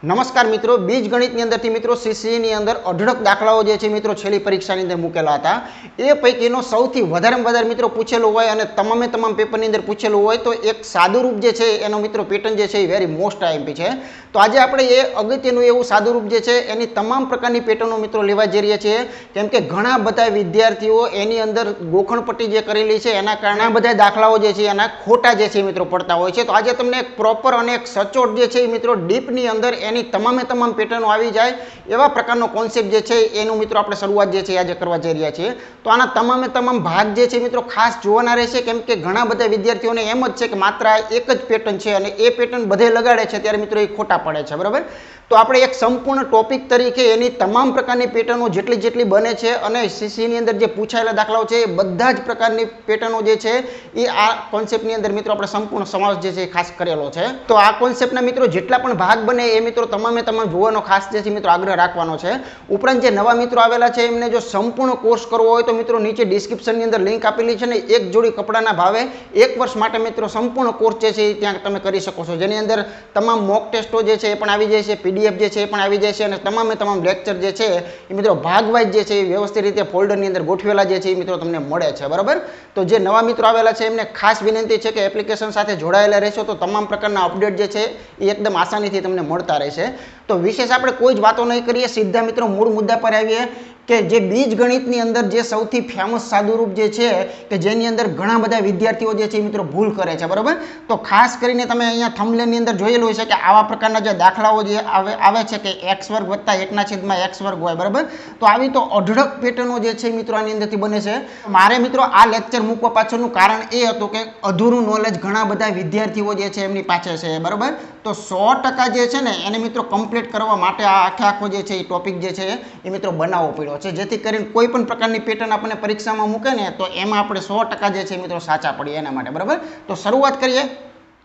નમસ્કાર મિત્રો, બીજગણિતની અંદરથી મિત્રો સીસીની અંદર અઢળક દાખલાઓ જે છે મિત્રો છેલ્લી પરીક્ષાની અંદર મૂકેલા હતા. એ પૈકીનો સૌથી વધારેમાં વધારે મિત્રો પૂછેલું હોય અને તમામ પેપરની અંદર પૂછેલું હોય તો એક સાદુરૂપ જે છે એનો મિત્રો પેટર્ન જે છે એ વેરી મોસ્ટ આઈએમપી છે. તો આજે આપણે એ અગત્યનું એવું સાદુરૂપ જે છે એની તમામ પ્રકારની પેટર્નો મિત્રો લેવા જઈ રહ્યા છીએ, કેમ કે ઘણા બધા વિદ્યાર્થીઓ એની અંદર ગોખણપટ્ટી જે કરેલી છે એના કારણે બધા દાખલાઓ જે છે એના ખોટા જે છે મિત્રો પડતા હોય છે. તો આજે તમને એક પ્રોપર અને એક સચોટ જે છે એ મિત્રો ડીપની અંદર એની તમામ પેટર્નો આવી જાય એવા પ્રકારનો કોન્સેપ્ટ જે છે એનું મિત્રો આપણે શરૂઆત જે છે આજે કરવા જઈ રહ્યા છીએ. તો આના તમામ ભાગ જે છે મિત્રો ખાસ જોવાના રહેશે, કેમ કે ઘણા બધા વિદ્યાર્થીઓને એમ જ છે કે માત્ર આ એક જ પેટર્ન છે અને એ પેટર્ન બધે લગાડે છે ત્યારે મિત્રો એ ખોટા પડે છે. બરાબર, તો આપણે એક સંપૂર્ણ ટોપિક તરીકે એની તમામ પ્રકારની પેટર્નો જેટલી બને છે અને સીસીની અંદર જે પૂછાયેલા દાખલાઓ છે એ બધા જ પ્રકારની પેટર્નો જે છે એ આ કોન્સેપ્ટની અંદર મિત્રો આપણે સંપૂર્ણ સમાવેશ જે છે એ ખાસ કરેલો છે. તો આ કોન્સેપ્ટના મિત્રો જેટલા પણ ભાગ બને એ મિત્રો તમામ જોવાનો ખાસ જે છે મિત્રો આગ્રહ રાખવાનો છે. ઉપરાંત જે નવા મિત્રો આવેલા છે એમને જો સંપૂર્ણ કોર્સ કરવો હોય તો મિત્રો નીચે ડિસ્ક્રિપ્શનની અંદર લિંક આપેલી છે ને એક જોડી કપડાના ભાવે 1 વર્ષ માટે મિત્રો સંપૂર્ણ કોર્સ જે છે ત્યાં તમે કરી શકો છો, જેની અંદર તમામ મોક ટેસ્ટો જે છે એ પણ આવી જાય છે, પીડીએફ જે છે એ પણ આવી જાય છે અને તમામ લેક્ચર જે છે એ મિત્રો ભાગવાઇઝ જે છે એ વ્યવસ્થિત રીતે ફોલ્ડરની અંદર ગોઠવેલા જે છે એ મિત્રો તમને મળે છે. બરાબર, તો જે નવા મિત્રો આવેલા છે એમને ખાસ વિનંતી છે કે એપ્લિકેશન સાથે જોડાયેલા રહેશો તો તમામ પ્રકારના અપડેટ જે છે એ એકદમ આસાનીથી તમને મળતા રહેશે. તો વિશેષ આપણે કોઈ જ વાતો નહીં કરીએ, સીધા મિત્રો મૂળ મુદ્દા પર આવીએ કે જે બીજગણિતની અંદર જે સૌથી ફેમસ સાદુરૂપ જે છે કે જેની અંદર ઘણા બધા વિદ્યાર્થીઓ જે છે મિત્રો ભૂલ કરે છે. બરાબર, તો ખાસ કરીને તમે અહીંયા થંબનેલની અંદર જોયેલું છે કે આવા પ્રકારના જે દાખલાઓ જે આવે છે કે x વર્ગ વત્તા 1/x વર્ગ હોય. બરાબર, તો આવી તો અઢળક પેટર્નો જે છે મિત્રો આની અંદરથી બને છે. મારે મિત્રો આ લેક્ચર મૂકવા પાછળનું કારણ એ હતું કે અધૂરું નોલેજ ઘણા બધા વિદ્યાર્થીઓ જે છે એમની પાસે છે. બરાબર, તો 100% જે છે ને એને મિત્રો કમ્પ્લીટ કરવા માટે આ આખો જે છે એ ટોપિક જે છે એ મિત્રો બનાવવો પડ્યો છે, જેથી કરીને કોઈ પણ પ્રકારની પેટર્ન આપણને પરીક્ષામાં મૂકે ને તો એમાં આપણે 100% જે છે મિત્રો સાચા પડીએ એના માટે. બરાબર, તો શરૂઆત કરીએ.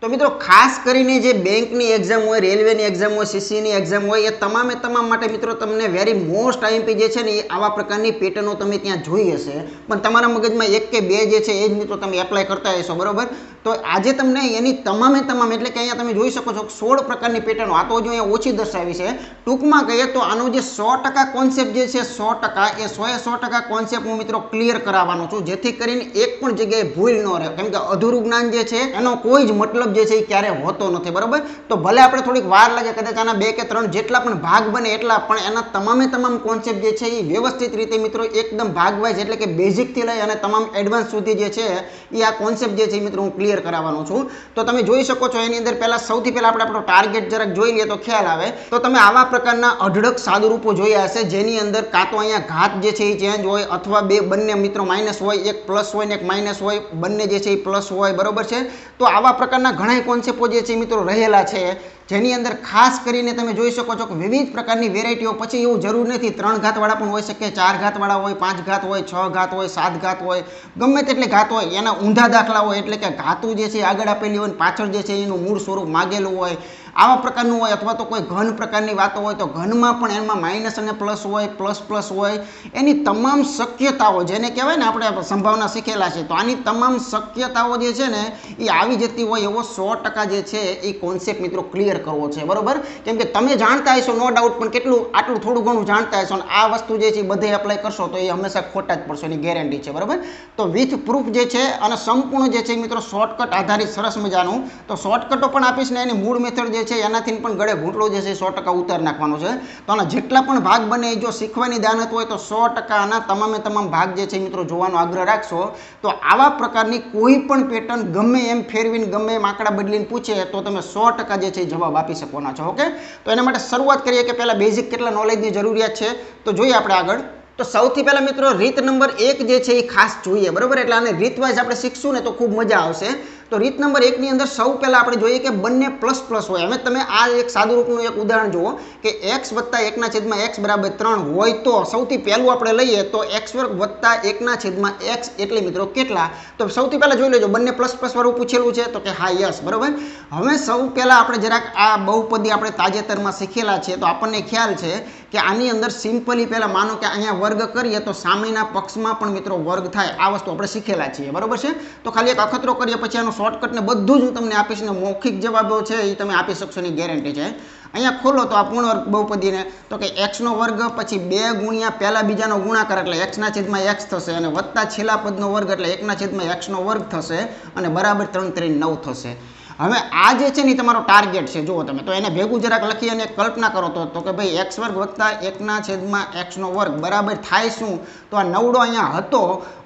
તો મિત્રો ખાસ કરીને જે બેંકની એક્ઝામ હોય, રેલવેની એક્ઝામ હોય, સીસીની એક્ઝામ હોય, એ તમામ માટે મિત્રો તમને વેરી મોસ્ટ આઈએમપી જે છે ને એ આવા પ્રકારની પેટર્નો તમે ત્યાં જોઈ હશે, પણ તમારા મગજમાં 1 કે 2 જે છે એ જ મિત્રો તમે એપ્લાય કરતા હશો. બરાબર, તો આજે તમને એની તમામ એટલે કે અહીંયા તમે જોઈ શકો છો 16 પ્રકારની પેટર્નો, આ તો જો અહીંયા ઓછી દર્શાવી છે. ટૂંકમાં કહીએ તો આનો જે 100% કોન્સેપ્ટ જે છે 100% એ 100% કોન્સેપ્ટ હું મિત્રો ક્લિયર કરાવવાનો છું, જેથી કરીને એક પણ જગ્યાએ ભૂલ ન રહે, કેમ કે અધૂરું જ્ઞાન જે છે એનો કોઈ જ મતલબ જે છે એ ક્યારે હોતો નથી. બરાબર, તો ભલે આપણે થોડીક વાર લાગે, કદાચ આના 2 કે 3 જેટલા પણ ભાગ બને એટલા, પણ એના તમામ કોન્સેપ્ટ જે છે એ વ્યવસ્થિત રીતે મિત્રો એકદમ ભાગવાઇઝ એટલે કે બેઝિકથી લઈ અને તમામ એડવાન્સ સુધી જે છે એ આ કોન્સેપ્ટ જે છે મિત્રો હું ક્લિયર કરાવવાનો છું. તો તમે જોઈ શકો છો એની અંદર સૌથી પહેલા આપણે આપણો ટાર્ગેટ જરાક જોઈ લઈએ તો ખ્યાલ આવે. તો તમે આવા પ્રકારના અઢળક સાદુરૂપો જોયા હશે જેની અંદર કાં તો અહીંયા ઘાત જે છે એ ચેન્જ હોય અથવા બંને મિત્રો માઇનસ હોય, એક પ્લસ હોય ને એક માઇનસ હોય, બંને જે છે એ પ્લસ હોય. બરોબર છે, તો આવા પ્રકારના ઘણા કોન્સેપ્ટો જે છે મિત્રો રહેલા છે, જેની અંદર ખાસ કરીને તમે જોઈ શકો છો કે વિવિધ પ્રકારની વેરાયટીઓ. પછી એવું જરૂર નથી 3 ઘાતવાળા પણ હોઈ શકે, 4 ઘાતવાળા હોય, 5 ઘાત હોય, 6 ઘાત હોય, 7 ઘાત હોય, ગમે તેટલી ઘાત હોય. એના ઊંધા દાખલા હોય એટલે કે ઘાતું જે છે આગળ આપેલી હોય પાછળ જે છે એનું મૂળ સ્વરૂપ માગેલું હોય, આવા પ્રકારનું હોય. અથવા તો કોઈ ઘન પ્રકારની વાતો હોય તો ઘનમાં પણ એમાં માઇનસ અને પ્લસ હોય, પ્લસ હોય. એની તમામ શક્યતાઓ જેને કહેવાય ને આપણે સંભાવના શીખેલા છે, તો આની તમામ શક્યતાઓ જે છે ને એ આવી જતી હોય એવો 100% જે છે એ કોન્સેપ્ટ મિત્રો ક્લિયર કરવો છે. બરોબર, કેમ કે તમે જાણતા હશો નો ડાઉટ, પણ આટલું થોડું ઘણું જાણતા હશો અને આ વસ્તુ જે છે બધે એપ્લાય કરશો તો એ હંમેશા ખોટા જ પડશો, એની ગેરંટી છે. બરોબર, તો વિથ પ્રૂફ જે છે અને સંપૂર્ણ જે છે મિત્રો શોર્ટકટ આધારિત સરસ મજાનું. તો શોર્ટકટો પણ આપીશ ને એની મૂળ મેથડ જે છે એનાથી પણ ગળે ઘૂંટડો જે છે 100% ઉતાર નાખવાનો છે. તો આના જેટલા પણ ભાગ બને જો શીખવાની દાનત હોય તો 100% આના તમામ ભાગ જે છે મિત્રો જોવાનો આગ્રહ રાખશો. તો આવા પ્રકારની કોઈ પણ પેટર્ન ગમે એમ ફેરવીને ગમે એમ આંકડા બદલીને પૂછે તો તમે 100% જે છે જવાબ આપી શકવાના છો. ઓકે, તો એના માટે શરૂઆત કરીએ કે પહેલા બેઝિક કેટલા નોલેજની જરૂરિયાત છે તો જોઈએ આપણે આગળ. તો સૌથી પહેલા મિત્રો રીત નંબર 1 જે છે એ ખાસ જોઈએ. બરોબર, એટલે આને રીતવાઇઝ આપણે શીખશું ને તો ખૂબ મજા આવશે. તો રીત નંબર 1 ની અંદર સૌ પહેલા આપણે જોઈએ કે બંને પ્લસ હોય. હવે તમે આ એક સાદુરૂપનું એક ઉદાહરણ જુઓ કે x + 1/x = 3 હોય તો સૌથી પહેલું આપણે લઈએ તો x² + 1/x એટલે મિત્રો કેટલા. તો સૌથી પહેલા જોઈ લેજો બંને પ્લસ વાળું પૂછેલું છે તો કે હા યસ. બરોબર, હવે સૌ પહેલા આપણે જરાક આ બહુપદી આપણે તાજેતરમાં શીખેલા છે તો આપણને ખ્યાલ છે કે આની અંદર સિમ્પલી પહેલાં માનો કે અહીંયા વર્ગ કરીએ તો સામેના પક્ષમાં પણ મિત્રો વર્ગ થાય, આ વસ્તુ આપણે શીખેલા છીએ, બરાબર છે. તો ખાલી એક અખતરો કરીએ પછી આનો શોર્ટકટ ને બધું જ હું તમને આપીશ ને મૌખિક જવાબો છે એ તમે આપી શકશો એની ગેરંટી છે. અહીંયા ખોલો તો આ પૂર્ણ વર્ગ બહુપદીને તો કે એક્સનો વર્ગ પછી 2 ગુણ્યા પહેલા બીજાનો ગુણાકાર એટલે એક્સના છેદમાં એક્સ થશે અને વત્તા છેલ્લા પદનો વર્ગ એટલે એકના છેદમાં એક્સનો વર્ગ થશે અને બરાબર 3 3 9 થશે. હવે આ જે છે ને તમારો ટાર્ગેટ છે, જુઓ તમે તો એને ભેગું જરાક લખી અને કલ્પના કરો તો કે ભાઈ એક્સ વર્ગ વત્તા એકના છેદમાં એક્સનો વર્ગ બરાબર થાય શું, તો આ નવડો અહીંયા હતો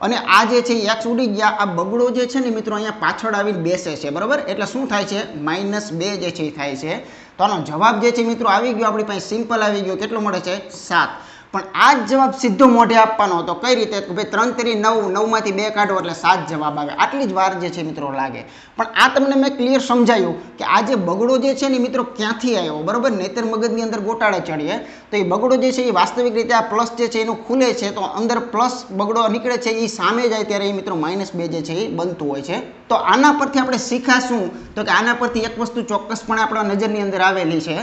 અને આ જે છે એક્સ ઉડી ગયા, આ બગડો જે છે ને મિત્રો અહીંયા પાછળ આવીને બેસે છે, બરાબર. એટલે શું થાય છે -2 જે છે એ થાય છે. તો આનો જવાબ જે છે મિત્રો આવી ગયો આપણી પાસે, સિમ્પલ આવી ગયો. કેટલો મળે છે 7. પણ આ જ જવાબ સીધો મોઢે આપવાનો હતો. કઈ રીતે કે ભાઈ 3 3 9, 9 માંથી 2 કાઢો એટલે 7 જવાબ આવે. આટલી જ વાર જે છે મિત્રો લાગે. પણ આ તમને મેં ક્લિયર સમજાયું કે આ જે બગડો જે છે ને મિત્રો ક્યાંથી આવ્યો, બરાબર. નહીતર મગજની અંદર ગોટાળે ચડીએ તો એ બગડો જે છે એ વાસ્તવિક રીતે આ પ્લસ જે છે એનું ખુલે છે તો અંદર પ્લસ બગડો નીકળે છે, એ સામે જાય ત્યારે એ મિત્રો -2 જે છે એ બનતું હોય છે. તો આના પરથી આપણે શીખાશું તો કે આના પરથી એક વસ્તુ ચોક્કસપણે આપણા નજરની અંદર આવેલી છે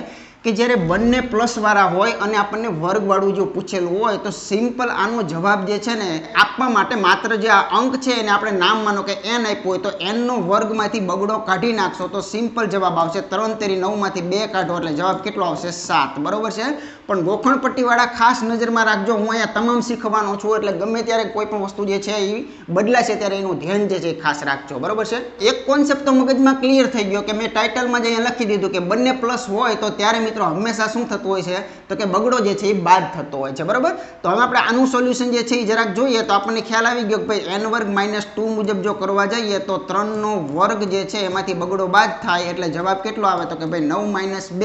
કે જ્યારે બંને પ્લસવાળા હોય અને આપણને વર્ગવાળું જો પૂછેલું હોય તો સિમ્પલ આનો જવાબ જે છે ને આપવા માટે માત્ર જે આ અંક છે એને આપણે નામ માનો કે n આપ્યું હોય તો nનો વર્ગમાંથી બગડો કાઢી નાખશો તો સિમ્પલ જવાબ આવશે 3 3 9 માંથી 2 કાઢો એટલે જવાબ કેટલો આવશે 7, બરોબર છે. પણ ગોખણપટ્ટીવાળા ખાસ નજરમાં રાખજો, હું અહીંયા તમામ શીખવાનો છું એટલે ગમે ત્યારે કોઈ પણ વસ્તુ જે છે એ બદલાશે ત્યારે એનું ધ્યાન જે છે એ ખાસ રાખજો, બરોબર છે. એક કોન્સેપ્ટ તો મગજમાં ક્લિયર થઈ ગયો કે મેં ટાઇટલમાં જ અહીંયા લખી દીધું કે બંને પ્લસ હોય તો ત્યારે મિત્રો હંમેશા શું થતું હોય છે તો કે બગડો જે છે એ બાદ થતો હોય છે, બરાબર. તો હવે આપણે આનું સોલ્યુશન જે છે એ જરાક જોઈએ તો આપણને ખ્યાલ આવી ગયો કે ભાઈ n વર્ગ -2 મુજબ જો કરવા જઈએ તો 3 નો વર્ગ જે છે એમાંથી બગડો બાદ થાય એટલે જવાબ કેટલો આવે તો કે ભાઈ 9 -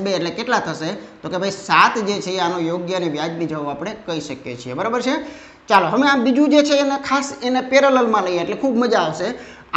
2 એટલે કેટલા થશે તો કે ભાઈ 7 જે છે આનો યોગ્ય અને વ્યાજબી જવાબ આપણે કહી શકીએ છીએ, બરાબર છે. ચાલો હવે આ બીજું જે છે એને ખાસ એને પેરેલલમાં લઈએ એટલે ખૂબ મજા આવશે.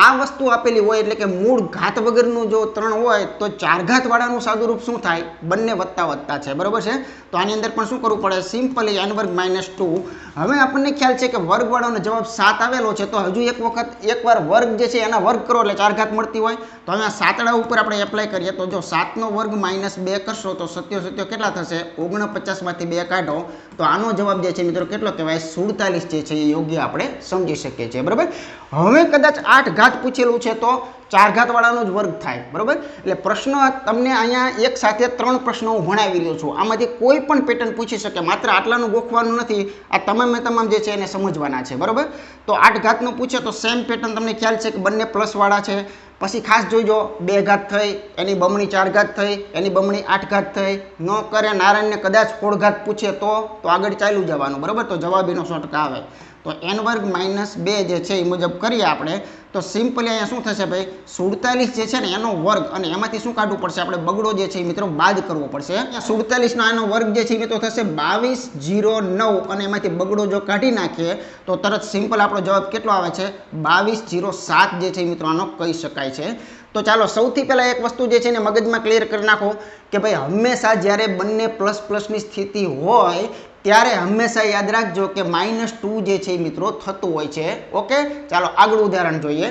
આ વસ્તુ આપેલી હોય એટલે કે મૂળ ઘાત વગરનું જો 3 હોય તો 4 ઘાત વાળાનું સાદુરૂપ શું થાય, બંને વત્તા વત્તા છે, બરોબર છે. તો આની અંદર પણ શું કરવું પડે, સિમ્પલી n વર્ગ -2. હવે આપણને ખ્યાલ છે કે વર્ગવાળાનો જવાબ 7 આવેલો છે તો હજુ એક વખત એકવાર વર્ગ જે છે એના વર્ગ કરો એટલે 4 ઘાત મળતી હોય તો હવે આ સાતડા ઉપર આપણે એપ્લાય કરીએ તો જો 7 નો વર્ગ -2 કરશો તો 7 કેટલા થશે 49 માંથી 2 કાઢો તો આનો જવાબ જે છે મિત્રો કેટલો કહેવાય 47 જે છે એ યોગ્ય આપણે સમજી શકીએ છીએ, બરાબર. હવે કદાચ 8 ઘાત પૂછેલું છે તો 4 ઘાત વાળાનો જ વર્ગ થાય, બરાબર. એટલે પ્રશ્ન તમને અહીંયા એક સાથે 3 પ્રશ્નો હું ભણાવી રહ્યો છું, આમાંથી કોઈ પણ પેટર્ન પૂછી શકે, માત્ર આટલાનું ગોખવાનું નથી, આ તમામ જે છે એને સમજવાના છે, બરાબર. તો 8 ઘાતનું પૂછે તો સેમ પેટર્ન તમને ખ્યાલ છે કે બંને પ્લસ વાળા છે. પછી ખાસ જોઈજો 2 ઘાત થઈ એની બમણી 4 ઘાત થઈ એની બમણી 8 ઘાત થઈ, ન કરે નારાયણને કદાચ 16 ઘાત પૂછે તો આગળ ચાલ્યું જવાનું, બરાબર. તો જવાબ એનો 100% આવે. તો n વર્ગ -2 જે છે એ મુજબ કરીએ આપણે તો સિમ્પલી અહીંયા શું થશે ભાઈ 47 જે છે ને એનો વર્ગ અને એમાંથી શું કાઢવું પડશે આપણે બગડો જે છે એ મિત્રો બાદ કરવો પડશે. 47 નો આનો વર્ગ જે છે એ મિત્રો થશે 2209 અને એમાંથી બગડો જો કાઢી નાખીએ તો તરત સિમ્પલ આપણો જવાબ કેટલો આવે છે 2207 જે છે એ મિત્રો આનો કહી શકાય છે. તો ચાલો સૌથી પહેલાં એક વસ્તુ જે છે ને મગજમાં ક્લિયર કરી નાખો કે ભાઈ હંમેશા જ્યારે બંને પ્લસની સ્થિતિ હોય ત્યારે હંમેશા યાદ રાખજો કે -2 જે છે એ મિત્રો થતું હોય છે, ઓકે. ચાલો આગળ ઉદાહરણ જોઈએ.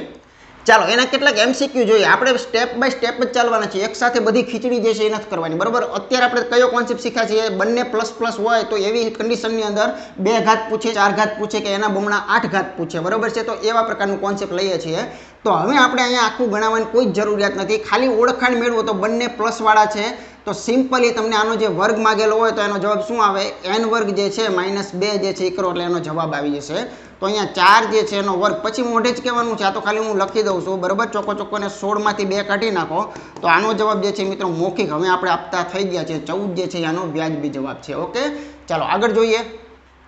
ચાલો એના કેટલાક MCQ જોઈએ, આપણે સ્ટેપ બાય સ્ટેપ જ ચાલવાના છે, એક સાથે બધી ખીચડી જે છે એ નથી કરવાની, બરાબર. અત્યારે આપણે કયો કોન્સેપ્ટ શીખ્યા છીએ, બંને પ્લસ હોય તો એવી કન્ડિશનની અંદર 2 ઘાત પૂછે 4 ઘાત પૂછે કે એના બમણા 8 ઘાત પૂછે, બરાબર છે. તો એવા પ્રકારનું કોન્સેપ્ટ લઈએ છીએ. તો હવે આપણે અહીંયા આખું ગણાવવાની કોઈ જ જરૂરિયાત નથી, ખાલી ઓળખાણ મેળવો તો બંને પ્લસવાળા છે તો સિમ્પલી તમને આનો જે વર્ગ માગેલો હોય તો એનો જવાબ શું આવે n વર્ગ જે છે -2 જે છે એ કરો એટલે એનો જવાબ આવી જશે. તો અહીંયા 4 જે છે એનો વર્ગ પછી મોઢે જ કહેવાનું છે, આ તો ખાલી હું લખી દઉં છું, બરાબર. ચોખ્ખોને 16 માંથી 2 કાઢી નાખો તો આનો જવાબ જે છે મિત્રો મૌખિક હવે આપણે આપતા થઈ ગયા છે 14 જે છે આનો વ્યાજબી જવાબ છે, ઓકે. ચાલો આગળ જોઈએ.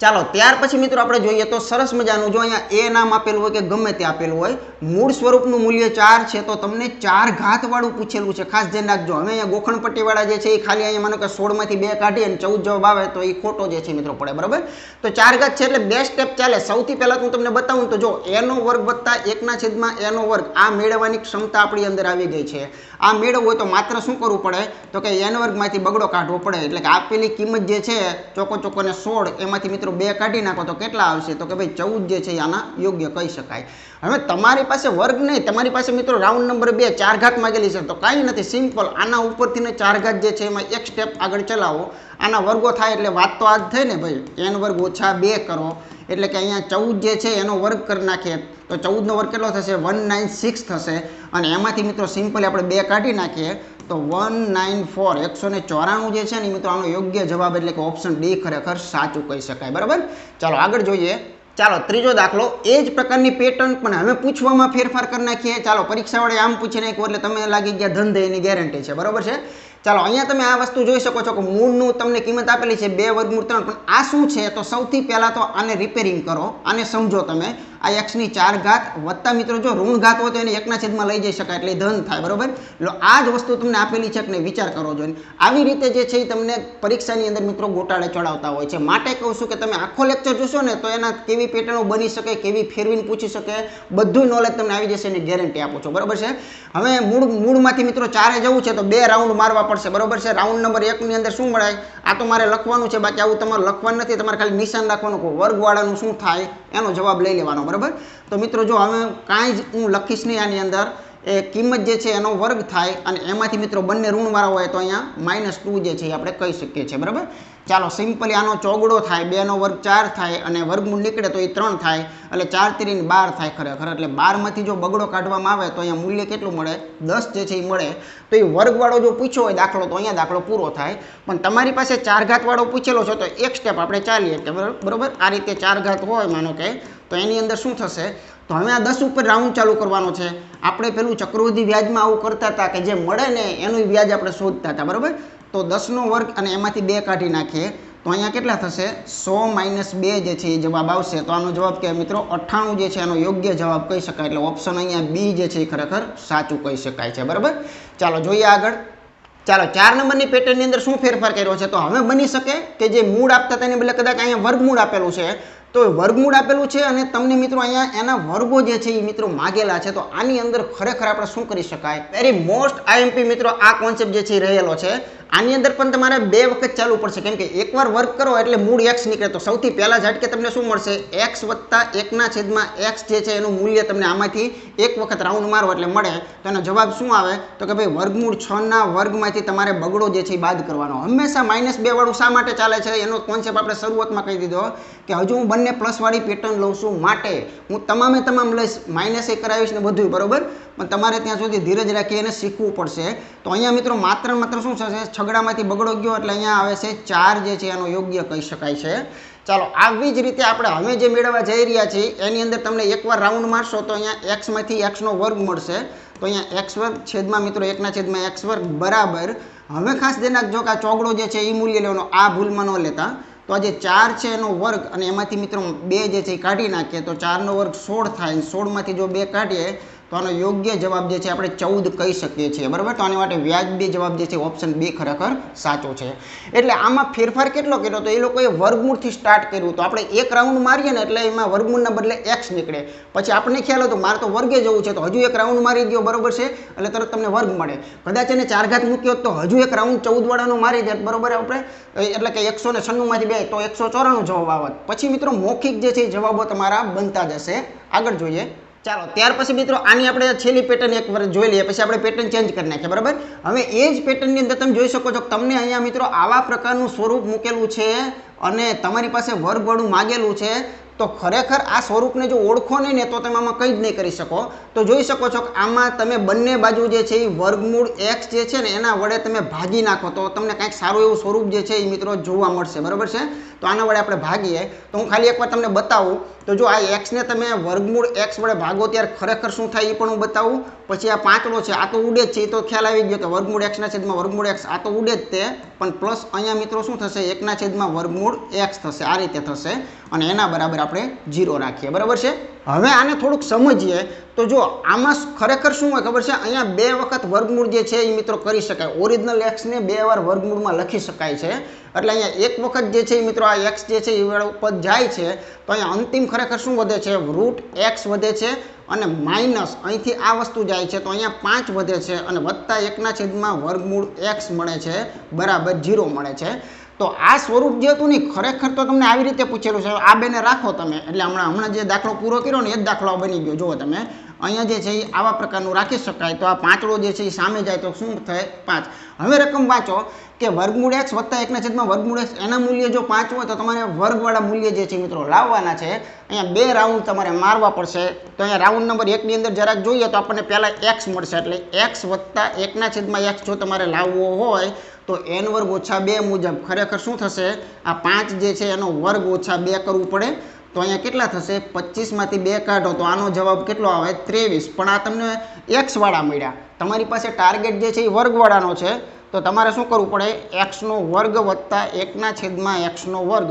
ચાલો ત્યાર પછી મિત્રો આપણે જોઈએ તો સરસ મજાનું જો અહીંયા a નામ આપેલું હોય કે ગમે તે આપેલું હોય, મૂળ સ્વરૂપનું મૂલ્ય 4 છે તો તમને 4 ઘાત વાળું પૂછેલું છે, ખાસ ધ્યાન રાખજો. હવે અહીંયા ગોખણપટ્ટી વાળા જે છે એ ખાલી અહીંયા માનો કે 16 માંથી 2 કાઢી અને 14 જવાબ આવે તો એ ખોટો જે છે મિત્રો પડે, બરાબર. તો 4 ઘાત છે એટલે 2 સ્ટેપ ચાલે. સૌથી પહેલા હું તમને બતાવું તો જો a નો વર્ગ વત્તા 1/a નો વર્ગ આ મેળવવાની ક્ષમતા આપણી અંદર આવી ગઈ છે. આ મેળવવું હોય તો માત્ર શું કરવું પડે તો કે n વર્ગમાંથી બગડો કાઢવો પડે, એટલે કે આપેલી કિંમત જે છે ચોકોને 16 એમાંથી મિત્રો મિત્રો 2 કાઢી નાખો તો કેટલા આવશે તો કે ભાઈ 14 જે છે એ આના યોગ્ય કહી શકાય. હવે તમારી પાસે વર્ગ નહીં, તમારી પાસે મિત્રો રાઉન્ડ નંબર 2 4 ઘાત માંગેલી છે તો કાંઈ નથી, સિમ્પલ આના ઉપરથી ને 4 ઘાત જે છે એમાં એક સ્ટેપ આગળ ચલાવો, આના વર્ગો થાય એટલે વાત તો આ જ થઈ ને ભાઈ, n વર્ગ ઓછા 2 કરો એટલે કે અહીંયા 14 જે છે એનો વર્ગ કરી નાખીએ તો 14 નો વર્ગ કેટલો થશે 196 થશે. અને એમાંથી મિત્રો સિમ્પલી આપણે 2 કાઢી નાખીએ તો 194 194 જે છે ને મિત્રો આનો યોગ્ય જવાબ એટલે કે ઓપ્શન ડી ખરેખર સાચું કહી શકાય. બરાબર, ચાલો આગળ જોઈએ. ચાલો ત્રીજો દાખલો, એ જ પ્રકારની પેટર્ન પણ હવે પૂછવામાં ફેરફાર કરી નાખીએ. ચાલો પરીક્ષાવાળે આમ પૂછી નાખ્યું એટલે તમે લાગી ગયા ધંધે એની ગેરંટી છે. બરાબર છે, ચાલો અહીંયા તમે આ વસ્તુ જોઈ શકો છો કે મૂળનું તમને કિંમત આપેલી છે 2 વર્ગમૂળ 3, પણ આ શું છે તો સૌથી પહેલાં તો આને રિપેરિંગ કરો, આને સમજો તમે. આ x ની 4 ઘાત વત્તા મિત્રો જો ઋણ ઘાત હોય તો એને 1/છેદમાં લઈ જઈ શકાય એટલે ધન થાય. બરાબર, એટલે આ જ વસ્તુ તમને આપેલી છે કે વિચાર કરવો જોઈએ. આવી રીતે જે છે એ તમને પરીક્ષાની અંદર મિત્રો ગોટાળે ચડાવતા હોય છે. માટે કહું છું કે તમે આખો લેક્ચર જોશો ને તો એના કેવી પેટર્નો બની શકે, કેવી ફેરવીને પૂછી શકે, બધું નોલેજ તમને આવી જશે એની ગેરંટી આપું છું. બરાબર છે, હવે મૂળમાંથી મિત્રો 4 જવું છે તો 2 રાઉન્ડ મારવા પડશે. બરાબર છે, રાઉન્ડ નંબર 1 ની અંદર શું મળે આ તો મારે લખવાનું છે, બાકી આવું તમારે લખવાનું નથી, તમારે ખાલી નિશાન રાખવાનું કે વર્ગવાળાનું શું થાય એનો જવાબ લઈ લેવાનો. બરાબર, તો મિત્રો જો હવે કાંઈ જ હું લખીશ નહીં આની અંદર, એ કિંમત જે છે એનો વર્ગ થાય અને એમાંથી મિત્રો બંને ઋણવાળા હોય તો અહીંયા -2 જે છે એ આપણે કહી શકીએ છીએ. બરાબર, ચાલો સિમ્પલી આનો ચોગડો થાય, 2 નો વર્ગ 4 થાય અને વર્ગમૂળ નીકળે તો એ 3 થાય એટલે 4 × 3 = 12 થાય ખરેખર. એટલે 12 માંથી જો બગડો કાઢવામાં આવે તો અહીંયા મૂલ્ય કેટલું મળે 10 જે છે એ મળે. તો એ વર્ગવાળો જો પૂછ્યો હોય દાખલો તો અહીંયા દાખલો પૂરો થાય. પણ તમારી પાસે 4 ઘાત વાળો પૂછેલો છે તો એક સ્ટેપ આપણે ચાલીએ. બરાબર, આ રીતે 4 ઘાત હોય માનો કે તો એની અંદર શું થશે તો હવે આ 10 ઉપર રાઉન્ડ ચાલુ કરવાનો છે. આપણે પેલું ચક્રવૃદ્ધિ વ્યાજમાં આવું કરતા હતા કે જે મળે ને એનું વ્યાજ આપણે શોધતા હતા. બરાબર, તો 10 નો વર્ગ અને એમાંથી 2 કાઢી નાખીએ તો અહીંયા કેટલા થશે 100 - 2 જે છે એ જવાબ આવશે. તો આનો જવાબ કે મિત્રો 98 જે છે એનો યોગ્ય જવાબ કહી શકાય. એટલે ઓપ્શન અહીંયા બી જે છે એ ખરેખર સાચું કહી શકાય છે. બરાબર, ચાલો જોઈએ આગળ. ચાલો 4 નંબરની પેટર્નની અંદર શું ફેરફાર કર્યો છે તો હવે બની શકે કે જે મૂળ આપતા તેની બદલે કદાચ અહીંયા વર્ગમૂળ આપેલું છે તો વર્ગમૂળ આપેલું છે અને તમને મિત્રો અહીંયા એના વર્ગો જે છે એ મિત્રો માગેલા છે. તો આની અંદર ખરેખર આપણે શું કરી શકાય, વેરી મોસ્ટ આઈએમપી મિત્રો આ કોન્સેપ્ટ જે છે એ રહેલો છે. આની અંદર પણ તમારે 2 વખત ચાલવું પડશે, કેમ કે એકવાર વર્ગ કરો એટલે મૂળ x નીકળે. તો સૌથી પહેલા ઝાટકે તમને શું મળશે x + 1/x જે છે એનું મૂલ્ય તમને આમાંથી એક વખત રાઉન્ડ મારો એટલે મળે. તો એનો જવાબ શું આવે તો કે ભાઈ વર્ગમૂળ 6 ના વર્ગમાંથી તમારે બગડો જે છે એ બાદ કરવાનો. હંમેશા -2 વાળું શા માટે ચાલે છે એનો કોન્સેપ્ટ આપણે શરૂઆતમાં કહી દીધો કે હજુ હું બંને પ્લસ વાળી પેટર્ન લઉં છું માટે હું તમામ લઈશ, -1 કરાવીશ ને બધું. બરોબર, પણ તમારે ત્યાં સુધી ધીરજ રાખી એને શીખવું પડશે. તો અહીંયા મિત્રો માત્ર શું થશે છગડામાંથી બગડો ગયો એટલે અહીંયા આવે છે 4 જે છે એનો યોગ્ય કહી શકાય છે. ચાલો આવી જ રીતે આપણે હવે જે મેળવવા જઈ રહ્યા છીએ એની અંદર તમને એકવાર રાઉન્ડ મારશો તો અહીંયા x માંથી x નો વર્ગ મળશે. તો અહીંયા x² છેદમાં મિત્રો 1/x² બરાબર. હવે ખાસ ધ્યાન રાખજો કે આ ચોગડો જે છે એ મૂલ્ય લેવાનો, આ ભૂલમાં ન લેતા. તો આ જે 4 છે એનો વર્ગ અને એમાંથી મિત્રો 2 જે છે એ કાઢી નાખીએ તો 4 નો વર્ગ 16 થાય. 16 માંથી જો 2 કાઢીએ તો આનો યોગ્ય જવાબ જે છે આપણે 14 કહી શકીએ છીએ. બરાબર, તો આની માટે વ્યાજબી જવાબ જે છે ઓપ્શન બી ખરેખર સાચો છે. એટલે આમાં ફેરફાર કેટલો કર્યો તો એ લોકોએ વર્ગમૂળથી સ્ટાર્ટ કર્યું. તો આપણે એક રાઉન્ડ મારીએ ને એટલે એમાં વર્ગમૂળના બદલે x નીકળે. પછી આપણને ખ્યાલ હતો મારે તો વર્ગે જવું છે તો હજુ એક રાઉન્ડ મારી દો. બરોબર છે, એટલે તરત તમને વર્ગ મળે. કદાચ એને 4 ઘાત મૂક્યો તો હજુ એક રાઉન્ડ 14 વાળાનો મારી દે. બરોબર, આપણે એટલે કે 196 માંથી 2 તો 194 જવાબ આવત. પછી મિત્રો મૌખિક જે છે જવાબો તમારા બનતા જશે. આગળ જોઈએ. ચાલો ત્યાર પછી મિત્રો આની આપણે છેલ્લી પેટર્ન એક વાર જોઈ લઈએ, પછી આપણે પેટર્ન ચેન્જ કરી નાખીએ. બરાબર, હવે એ જ પેટર્નની અંદર તમે જોઈ શકો છો કે તમને અહીંયા મિત્રો આવા પ્રકારનું સ્વરૂપ મૂકેલું છે અને તમારી પાસે વર્ગવાળું માગેલું છે. તો ખરેખર આ સ્વરૂપને જો ઓળખો નહીં ને તો તમે આમાં કંઈ જ નહીં કરી શકો. તો જોઈ શકો છો કે આમાં તમે બંને બાજુ જે છે એ વર્ગમૂળ x જે છે ને એના વડે તમે ભાગી નાખો તો તમને કંઈક સારું એવું સ્વરૂપ જે છે એ મિત્રો જોવા મળશે. બરાબર છે, તો આના વડે આપણે ભાગીએ તો હું ખાલી એકવાર તમને બતાવું. તો જો આ x ને તમે વર્ગમૂળ x વડે ભાગો ત્યારે ખરેખર શું થાય એ પણ હું બતાવું. પછી આ પાંચડો છે આ તો ઉડે જ છે, એ તો ખ્યાલ આવી ગયો કે વર્ગમૂળ x ના છેદમાં વર્ગમૂળ x આ તો ઉડે જ તે, પણ પ્લસ અહીંયા મિત્રો શું થશે 1 ના છેદમાં વર્ગમૂળ x થશે. આ રીતે થશે અને એના બરાબર આપણે 0 રાખીએ. બરાબર છે, હવે આને થોડુંક સમજીએ. તો જો આમાં ખરેખર શું હોય ખબર છે, અહીંયા 2 વખત વર્ગમૂળ જે છે એ મિત્રો કરી શકાય. ઓરિજિનલ x ને 2 વાર વર્ગમૂળમાં લખી શકાય છે. એટલે અહીંયા એક વખત જે છે એ મિત્રો આ x જે છે એ પદ જાય છે તો અહીંયા અંતિમ ખરેખર શું વધે છે √x વધે છે અને માઇનસ અહીંથી આ વસ્તુ જાય છે તો અહીંયા 5 વધે છે અને વત્તા 1 ના છેદમાં વર્ગમૂળ x મળે છે બરાબર 0 મળે છે. તો આ સ્વરૂપ જે હતું ને ખરેખર તો તમને આવી રીતે પૂછેલું છે. આ બેને રાખો તમે, એટલે હમણાં જે દાખલો પૂરો કર્યો ને એ જ દાખલો બની ગયો. જુઓ તમે અહીંયા જે છે એ આવા પ્રકારનું રાખી શકાય. તો આ પાંચડો જે છે એ સામે જાય તો શું થાય? 5. હવે રકમ વાંચો કે વર્ગમૂળ x વત્તા 1/, વર્ગમૂળ x એના મૂલ્ય જો 5 હોય તો તમારે વર્ગવાળા મૂલ્ય જે છે મિત્રો લાવવાના છે. અહીંયા 2 રાઉન્ડ તમારે મારવા પડશે. તો અહીંયા રાઉન્ડ નંબર 1 ની અંદર જરાક જોઈએ તો આપણને પહેલાં x મળશે, એટલે x વત્તા 1/x જો તમારે લાવવો હોય તો n વર્ગ ઓછા 2 મુજબ ખરેખર શું થશે? આ 5 જે છે એનો વર્ગ ઓછા 2 કરવું પડે. તો અહીંયા કેટલા થશે? 25 માંથી 2 કાઢો તો આનો જવાબ કેટલો આવે? 23. પણ આ તમને x વાળા મળ્યા. તમારી પાસે ટાર્ગેટ જે છે એ વર્ગવાળાનો છે, તો તમારે શું કરવું પડે? x નો વર્ગ વત્તા 1/x નો વર્ગ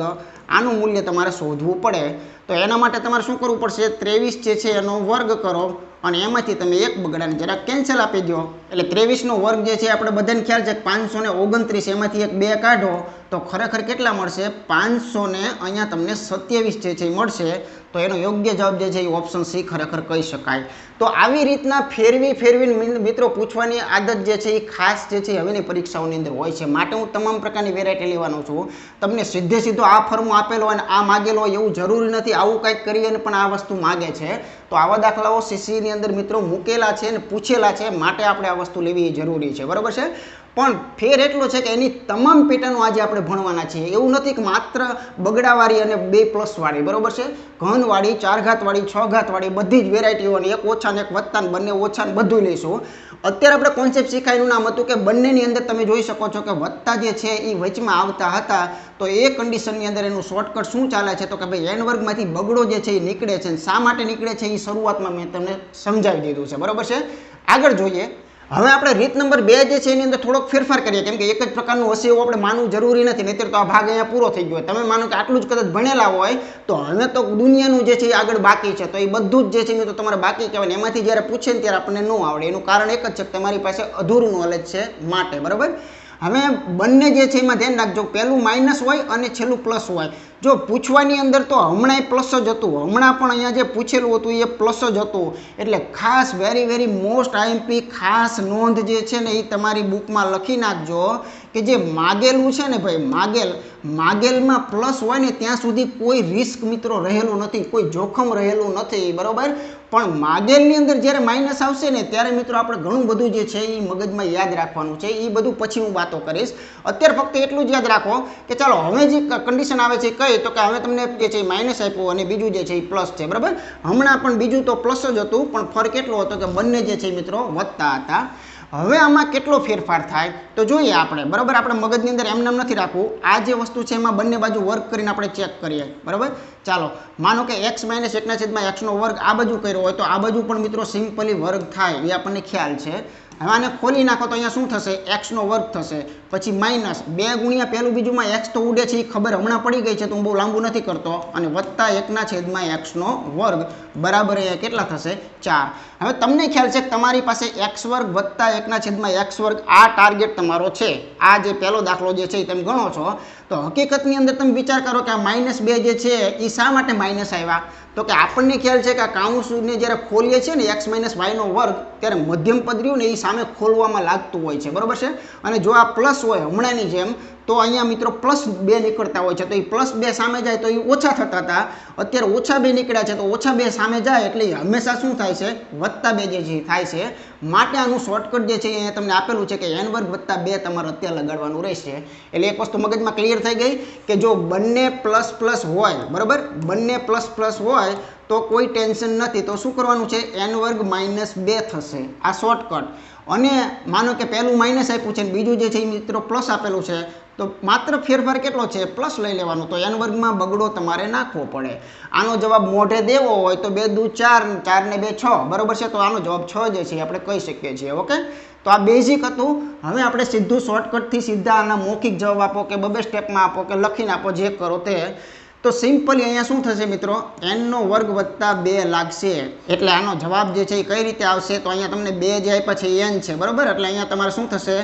આનું મૂલ્ય તમારે શોધવું પડે. તો એના માટે તમારે શું કરવું પડશે? 23 જે છે એનો વર્ગ કરો અને એમાંથી તમે 1 બગડાને જરાક કેન્સલ આપી દો. એટલે 23 નો વર્ગ જે છે આપણે બધાને ખ્યાલ છે 529, એમાંથી 2 કાઢો તો ખરેખર કેટલા મળશે? 500 ને અહીંયા તમને 27 જે છે એ મળશે. તો એનો યોગ્ય જવાબ જે છે એ ઓપ્શન સી ખરેખર કહી શકાય. તો આવી રીતના ફેરવીને મિત્રો પૂછવાની આદત જે છે એ ખાસ જે છે હવેની પરીક્ષાઓની અંદર હોય છે. માટે હું તમામ પ્રકારની વેરાયટી લેવાનો છું. તમને સીધો આ ફોર્મ આપેલો હોય અને આ માગેલો હોય એવું જરૂરી નથી. આવું કંઈક કરીને પણ આ વસ્તુ માગે છે. તો આવા દાખલાઓ સીસીની અંદર મિત્રો મૂકેલા છે અને પૂછેલા છે, માટે આપણે આ વસ્તુ લેવી જરૂરી છે. બરાબર છે. પણ ફેર એટલો છે કે એની તમામ પેટર્નો આજે આપણે ભણવાના છીએ. એવું નથી કે માત્ર બગડાવાળી અને 2+ વાળી, બરોબર છે, ઘનવાળી, 4 ઘાતવાળી, 6 ઘાતવાળી બધી જ વેરાયટીઓની, એક ઓછા ને એક વત્તા ને બંને ઓછા ને બધું લઈશું. અત્યારે આપણે કોન્સેપ્ટ શીખાયનું નામ હતું કે બંનેની અંદર તમે જોઈ શકો છો કે વત્તા જે છે એ વચમાં આવતા હતા. તો એ કન્ડિશનની અંદર એનું શોર્ટકટ શું ચાલે છે? તો કે ભાઈ n વર્ગમાંથી બગડો જે છે એ નીકળે છે. શા માટે નીકળે છે એ શરૂઆતમાં મેં તમને સમજાવી દીધું છે. બરોબર છે. આગળ જોઈએ. હવે આપણે રીત નંબર 2 જે છે એની અંદર થોડોક ફેરફાર કરીએ, કેમ કે એક જ પ્રકારનું હશે એવું આપણે માનવું જરૂરી નથી, નહીંતર તો આ ભાગ અહીંયા પૂરો થઈ ગયો. તમે માનો કે આટલું જ કદાચ ભણેલા હોય તો હવે તો દુનિયાનું જે છે એ આગળ બાકી છે. તો એ બધું જ જે છે તો તમારે બાકી કહેવાય. એમાંથી જ્યારે પૂછે ને ત્યારે આપણને ન આવડે. એનું કારણ એક જ છે કે તમારી પાસે અધૂરું નોલેજ છે માટે. બરાબર. હવે બંને જે છે એમાં ધ્યાન રાખજો, પહેલું માઇનસ હોય અને છેલ્લું પ્લસ હોય. જો પૂછવાની અંદર તો હમણાં પ્લસ જ હતું, હમણાં પણ અહીંયા જે પૂછેલું હતું એ પ્લસ જ હતું. એટલે ખાસ વેરી મોસ્ટ આઈએમપી ખાસ નોંધ જે છે ને એ તમારી બુકમાં લખી નાખજો કે જે માગેલું છે ને ભાઈ, માગેલમાં પ્લસ હોય ને ત્યાં સુધી કોઈ રિસ્ક મિત્રો રહેલું નથી, કોઈ જોખમ રહેલું નથી. બરોબર. પણ માગેલની અંદર જ્યારે માઇનસ આવશે ને ત્યારે મિત્રો આપણે ઘણું બધું જે છે એ મગજમાં યાદ રાખવાનું છે. એ બધું પછી હું વાતો કરીશ. અત્યારે ફક્ત એટલું જ યાદ રાખો કે ચાલો હવે જે કન્ડિશન આવે છે કઈ, તો કે હવે તમને જે છે માઇનસ આપ્યું અને બીજું જે છે એ પ્લસ છે. બરાબર. હમણાં પણ બીજું તો પ્લસ જ હતું, પણ ફરક એટલો હતો કે બંને જે છે મિત્રો વત્તા હતા. હવે આમાં કેટલો ફેરફાર થાય તો જોઈએ આપણે. બરાબર. આપણે મગજની અંદર એમને નથી રાખવું. આ જે વસ્તુ છે એમાં બંને બાજુ વર્ક કરીને આપણે ચેક કરીએ. બરાબર. ચાલો માનો કે x - 1/x નો વર્ગ આ બાજુ કર્યો હોય તો આ બાજુ પણ મિત્રો સિમ્પલી વર્ગ થાય, એ આપણને ખ્યાલ છે. હવે આને ખોલી નાખો તો અહીંયા શું થશે? x નો વર્ગ થશે. પછી માઇનસ 2 ગુણ્યા પહેલું બીજુંમાં x તો ઉડે છે એ ખબર હમણાં પડી ગઈ છે, તો હું બહુ લાંબુ નથી કરતો. અને વત્તા 1/x નો વર્ગ બરાબર અહીંયા કેટલા થશે? 4. હવે તમને ખ્યાલ છે કે તમારી પાસે x વર્ગ વત્તા 1/x વર્ગ આ ટાર્ગેટ તમારો છે. આ જે પહેલો દાખલો જે છે એ તમે ગણો છો. તો હકીકતની અંદર તમે વિચાર કરો કે આ -2 જે છે એ શા માટે માઇનસ આવ્યા? તો કે આપણને ખ્યાલ છે કે આ કાઉન્સને જ્યારે ખોલીએ છીએ ને x - y નો વર્ગ, ત્યારે મધ્યમ પદ રહ્યું ને એ સામે ખોલવામાં લાગતું હોય છે. બરોબર છે. અને જો આ પ્લસ હોય હમણાંની જેમ તો અહીંયા મિત્રો +2 નીકળતા હોય છે. તો એ +2 સામે જાય તો એ ઓછા થતા હતા, અત્યારે -2 નીકળ્યા છે. તો -2 સામે જાય એટલે હંમેશા શું થાય છે? +2 જે છે થાય છે. માટે આનું શોર્ટકટ જે છે એ તમને આપેલું છે કે n વર્ગ + 2 તમારે અત્યારે લગાડવાનું રહેશે. એટલે એક વસ્તુ મગજમાં ક્લિયર થઈ ગઈ કે જો બંને પ્લસ હોય, બરાબર, બંને પ્લસ હોય તો કોઈ ટેન્શન નથી. તો શું કરવાનું છે? n વર્ગ -2 થશે. આ શોર્ટકટ. અને માનો કે પહેલું માઇનસ આપ્યું છે અને બીજું જે છે એ મિત્રો પ્લસ આપેલું છે, તો માત્ર ફેરફાર કેટલો છે? પ્લસ લઈ લેવાનું. તો n વર્ગમાં બગડો તમારે નાખવો પડે. આનો જવાબ મોઢે દેવો હોય તો 2 × 2 = 4, 4 ને 2 = 6. બરોબર છે. તો આનો જવાબ 6 જે છે આપણે કહી શકીએ છીએ. ઓકે. તો આ બેઝિક હતું. હવે આપણે સીધું શોર્ટકટથી સીધા આના મૌખિક જવાબ આપો કે 2 સ્ટેપમાં આપો કે લખીને આપો, જે કરો તે. તો સિમ્પલી અહીંયા શું થશે મિત્રો? n નો વર્ગ વત્તા 2 લાગશે. એટલે આનો જવાબ જે છે એ કઈ રીતે આવશે? તો અહીંયા તમને 2 જે આપ્યા છે n છે. બરોબર. એટલે અહીંયા તમારે શું થશે?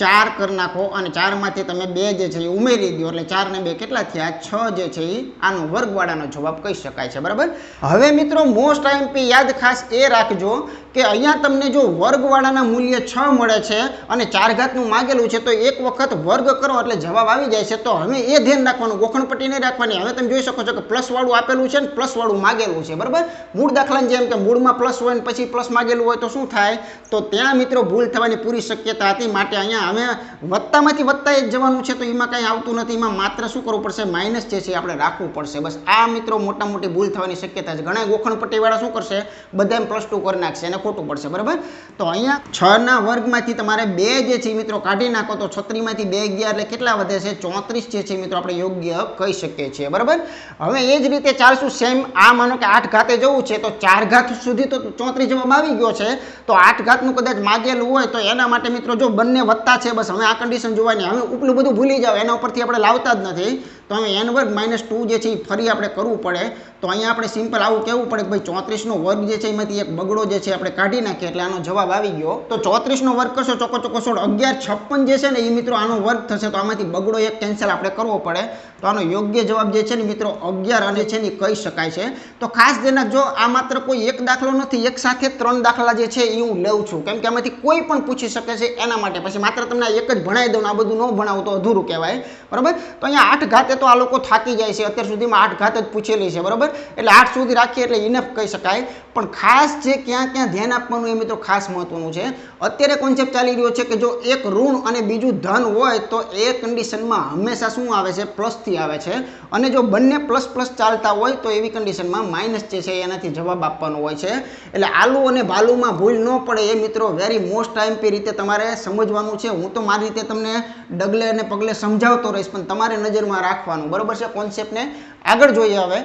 4 કરી નાખો અને 4માંથી તમે 2 જે છે એ ઉમેરી દો એટલે 4 ને 2 કેટલા થયા 6 જે છે એ આનો વર્ગવાળાનો જવાબ કહી શકાય છે બરાબર। હવે મિત્રો મોસ્ટ આઈએમપી યાદ ખાસ એ રાખજો કે અહીંયા તમને જો વર્ગવાળાના મૂલ્ય 6 મળે છે અને 4 ઘાતનું માગેલું છે તો એક વખત વર્ગ કરો એટલે જવાબ આવી જાય છે। તો હવે એ ધ્યાન રાખવાનું, ગોખણપટ્ટી નહીં રાખવાની। હવે તમે જોઈ શકો છો કે પ્લસ વાળું આપેલું છે ને પ્લસ વાળું માગેલું છે બરાબર। મૂળ દાખલાની જેમ કે મૂળમાં પ્લસ હોય ને પછી પ્લસ માગેલું હોય તો શું થાય, તો ત્યાં મિત્રો ભૂલ થવાની પૂરી શક્યતા હતી। માટે અહીંયા હવે વત્તામાંથી વત્તા જ જવાનું છે તો એમાં કંઈ આવતું નથી, એમાં માત્ર શું કરવું પડશે, માઇનસ જે છે આપણે રાખવું પડશે બસ। આ મિત્રો મોટા મોટી ભૂલ થવાની શક્યતા છે। ઘણા ગોખણપટ્ટીવાળા શું કરશે, બધા +2 કરી નાખશે અને ખોટું પડશે બરાબર। તો અહીંયા 6 ના વર્ગમાંથી તમારે 2 જે છે મિત્રો કાઢી નાખો તો 36માંથી 2 ગયા એટલે કેટલા વધે છે, 34 જે છે મિત્રો આપણે યોગ્ય કહી શકીએ છીએ બરાબર। હવે એ જ રીતે ચાલશું સેમ, આ માનો કે 8 ઘાતે જવું છે તો 4 ઘાત સુધી તો 34 જવાબ આવી ગયો છે, તો 8 ઘાતનું કદાચ માગેલું હોય તો એના માટે મિત્રો જો બંને વત્તા છે બસ હવે આ કન્ડિશન જોવાની। હવે ઉપલું બધું ભૂલી જાવ, એના ઉપરથી આપણે લાવતા જ નથી તો હવે n વર્ગ -2 જે છે એ ફરી આપણે કરવું પડે। તો અહીંયા આપણે સિમ્પલ આવું કહેવું પડે કે ભાઈ 34નો વર્ગ જે છે એમાંથી એક બગડો જે છે આપણે કાઢી નાખીએ એટલે આનો જવાબ આવી ગયો। તો 34નો વર્ગ કરશો ચોકો ચોકો 16, 1156 જે છે ને એ મિત્રો આનો વર્ગ થશે તો આમાંથી બગડો એક કેન્સલ આપણે કરવો પડે તો આનો યોગ્ય જવાબ જે છે ને મિત્રો 11 અને છે ને કહી શકાય છે। તો ખાસ ધ્યાન રાખજો, આ માત્ર કોઈ એક દાખલો નથી, એક સાથે 3 દાખલા જે છે એ હું લઉં છું કેમ કે આમાંથી કોઈ પણ પૂછી શકે છે એના માટે। પછી માત્ર તમને એક જ ભણાવી દઉં, આ બધું ન ભણાવું તો અધૂરું કહેવાય બરાબર। તો અહીંયા 8 ઘાતે તો આ લોકો થાકી જાય છે, અત્યાર સુધીમાં 8 ઘાત જ પૂછેલી છે બરાબર, એટલે 8 સુધી રાખીએ એટલે ઇનફ કહી શકાય। પણ ખાસ જે ક્યાં ક્યાં ધ્યાન આપવાનું એ મિત્રો ખાસ મહત્વનું છે। અત્યારે કોન્સેપ્ટ ચાલી રહ્યો છે કે જો એક ઋણ અને બીજું ધન હોય તો એ કન્ડિશનમાં હંમેશા શું આવે છે, પ્લસથી આવે છે, અને જો બંને પ્લસ પ્લસ ચાલતા હોય તો એવી કન્ડિશનમાં માઇનસ જે છે એનાથી જવાબ આપવાનો હોય છે। એટલે આલુ અને ભાલુમાં ભૂલ ન પડે એ મિત્રો વેરી મોસ્ટ આઈએમપી રીતે તમારે સમજવાનું છે। હું તો મારી રીતે તમને ડગલે અને પગલે સમજાવતો રહીશ પણ તમારે નજરમાં રાખવાનું બરાબર છે કોન્સેપ્ટને। આગળ જોઈએ હવે,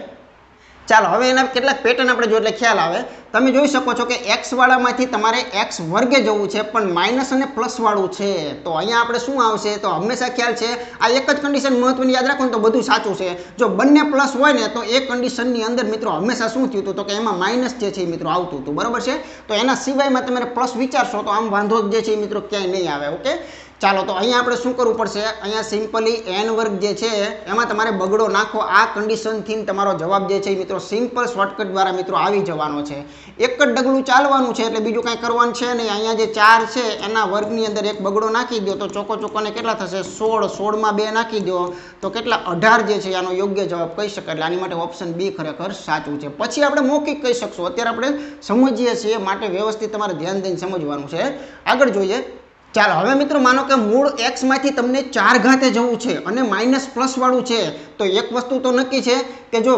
ચાલો હવે એના કેટલાક પેટર્ન આપણે જો એટલે ખ્યાલ આવે। તમે જોઈ શકો છો કે x વાળામાંથી તમારે x વર્ગે જવું છે પણ માઇનસ અને પ્લસ વાળું છે તો અહીંયા આપણે શું આવશે, તો હંમેશા ખ્યાલ છે આ એક જ કન્ડિશન મહત્વની યાદ રાખો ને તો બધું સાચું છે। જો બંને પ્લસ હોય ને તો એ કન્ડિશનની અંદર મિત્રો હંમેશા શું થયું હતું તો કે એમાં માઇનસ જે છે મિત્રો આવતું હતું બરાબર છે। તો એના સિવાયમાં તમારે પ્લસ વિચારશો તો આમ વાંધો જે છે મિત્રો ક્યાંય નહીં આવે ઓકે। ચાલો તો અહીંયા આપણે શું કરવું પડશે, અહીંયા સિમ્પલી n વર્ગ જે છે એમાં તમારે બગડો નાખો, આ કન્ડિશનથી તમારો જવાબ જે છે મિત્રો સિમ્પલ શોર્ટકટ દ્વારા મિત્રો આવી જવાનો છે। એક જ ડગલું ચાલવાનું છે એટલે બીજું કાંઈ કરવાનું છે નહીં। અહીંયા જે 4 છે એના વર્ગની અંદર એક બગડો નાખી દો તો ચોકો ચોકોને કેટલા થશે 16, 16માં 2 નાખી દો તો કેટલા 18 જે છે આનો યોગ્ય જવાબ કહી શકાય। એટલે આની માટે ઓપ્શન બી ખરેખર સાચું છે। પછી આપણે મૌખિક કહી શકશું, અત્યારે આપણે સમજીએ છીએ માટે વ્યવસ્થિત તમારે ધ્યાન દઈને સમજવાનું છે। આગળ જોઈએ, ચાલો હવે મિત્રો માનો કે મૂળ x માંથી તમને 4 ઘાતે જવું છે અને માઇનસ પ્લસ વાળું છે તો એક વસ્તુ તો નક્કી છે કે જો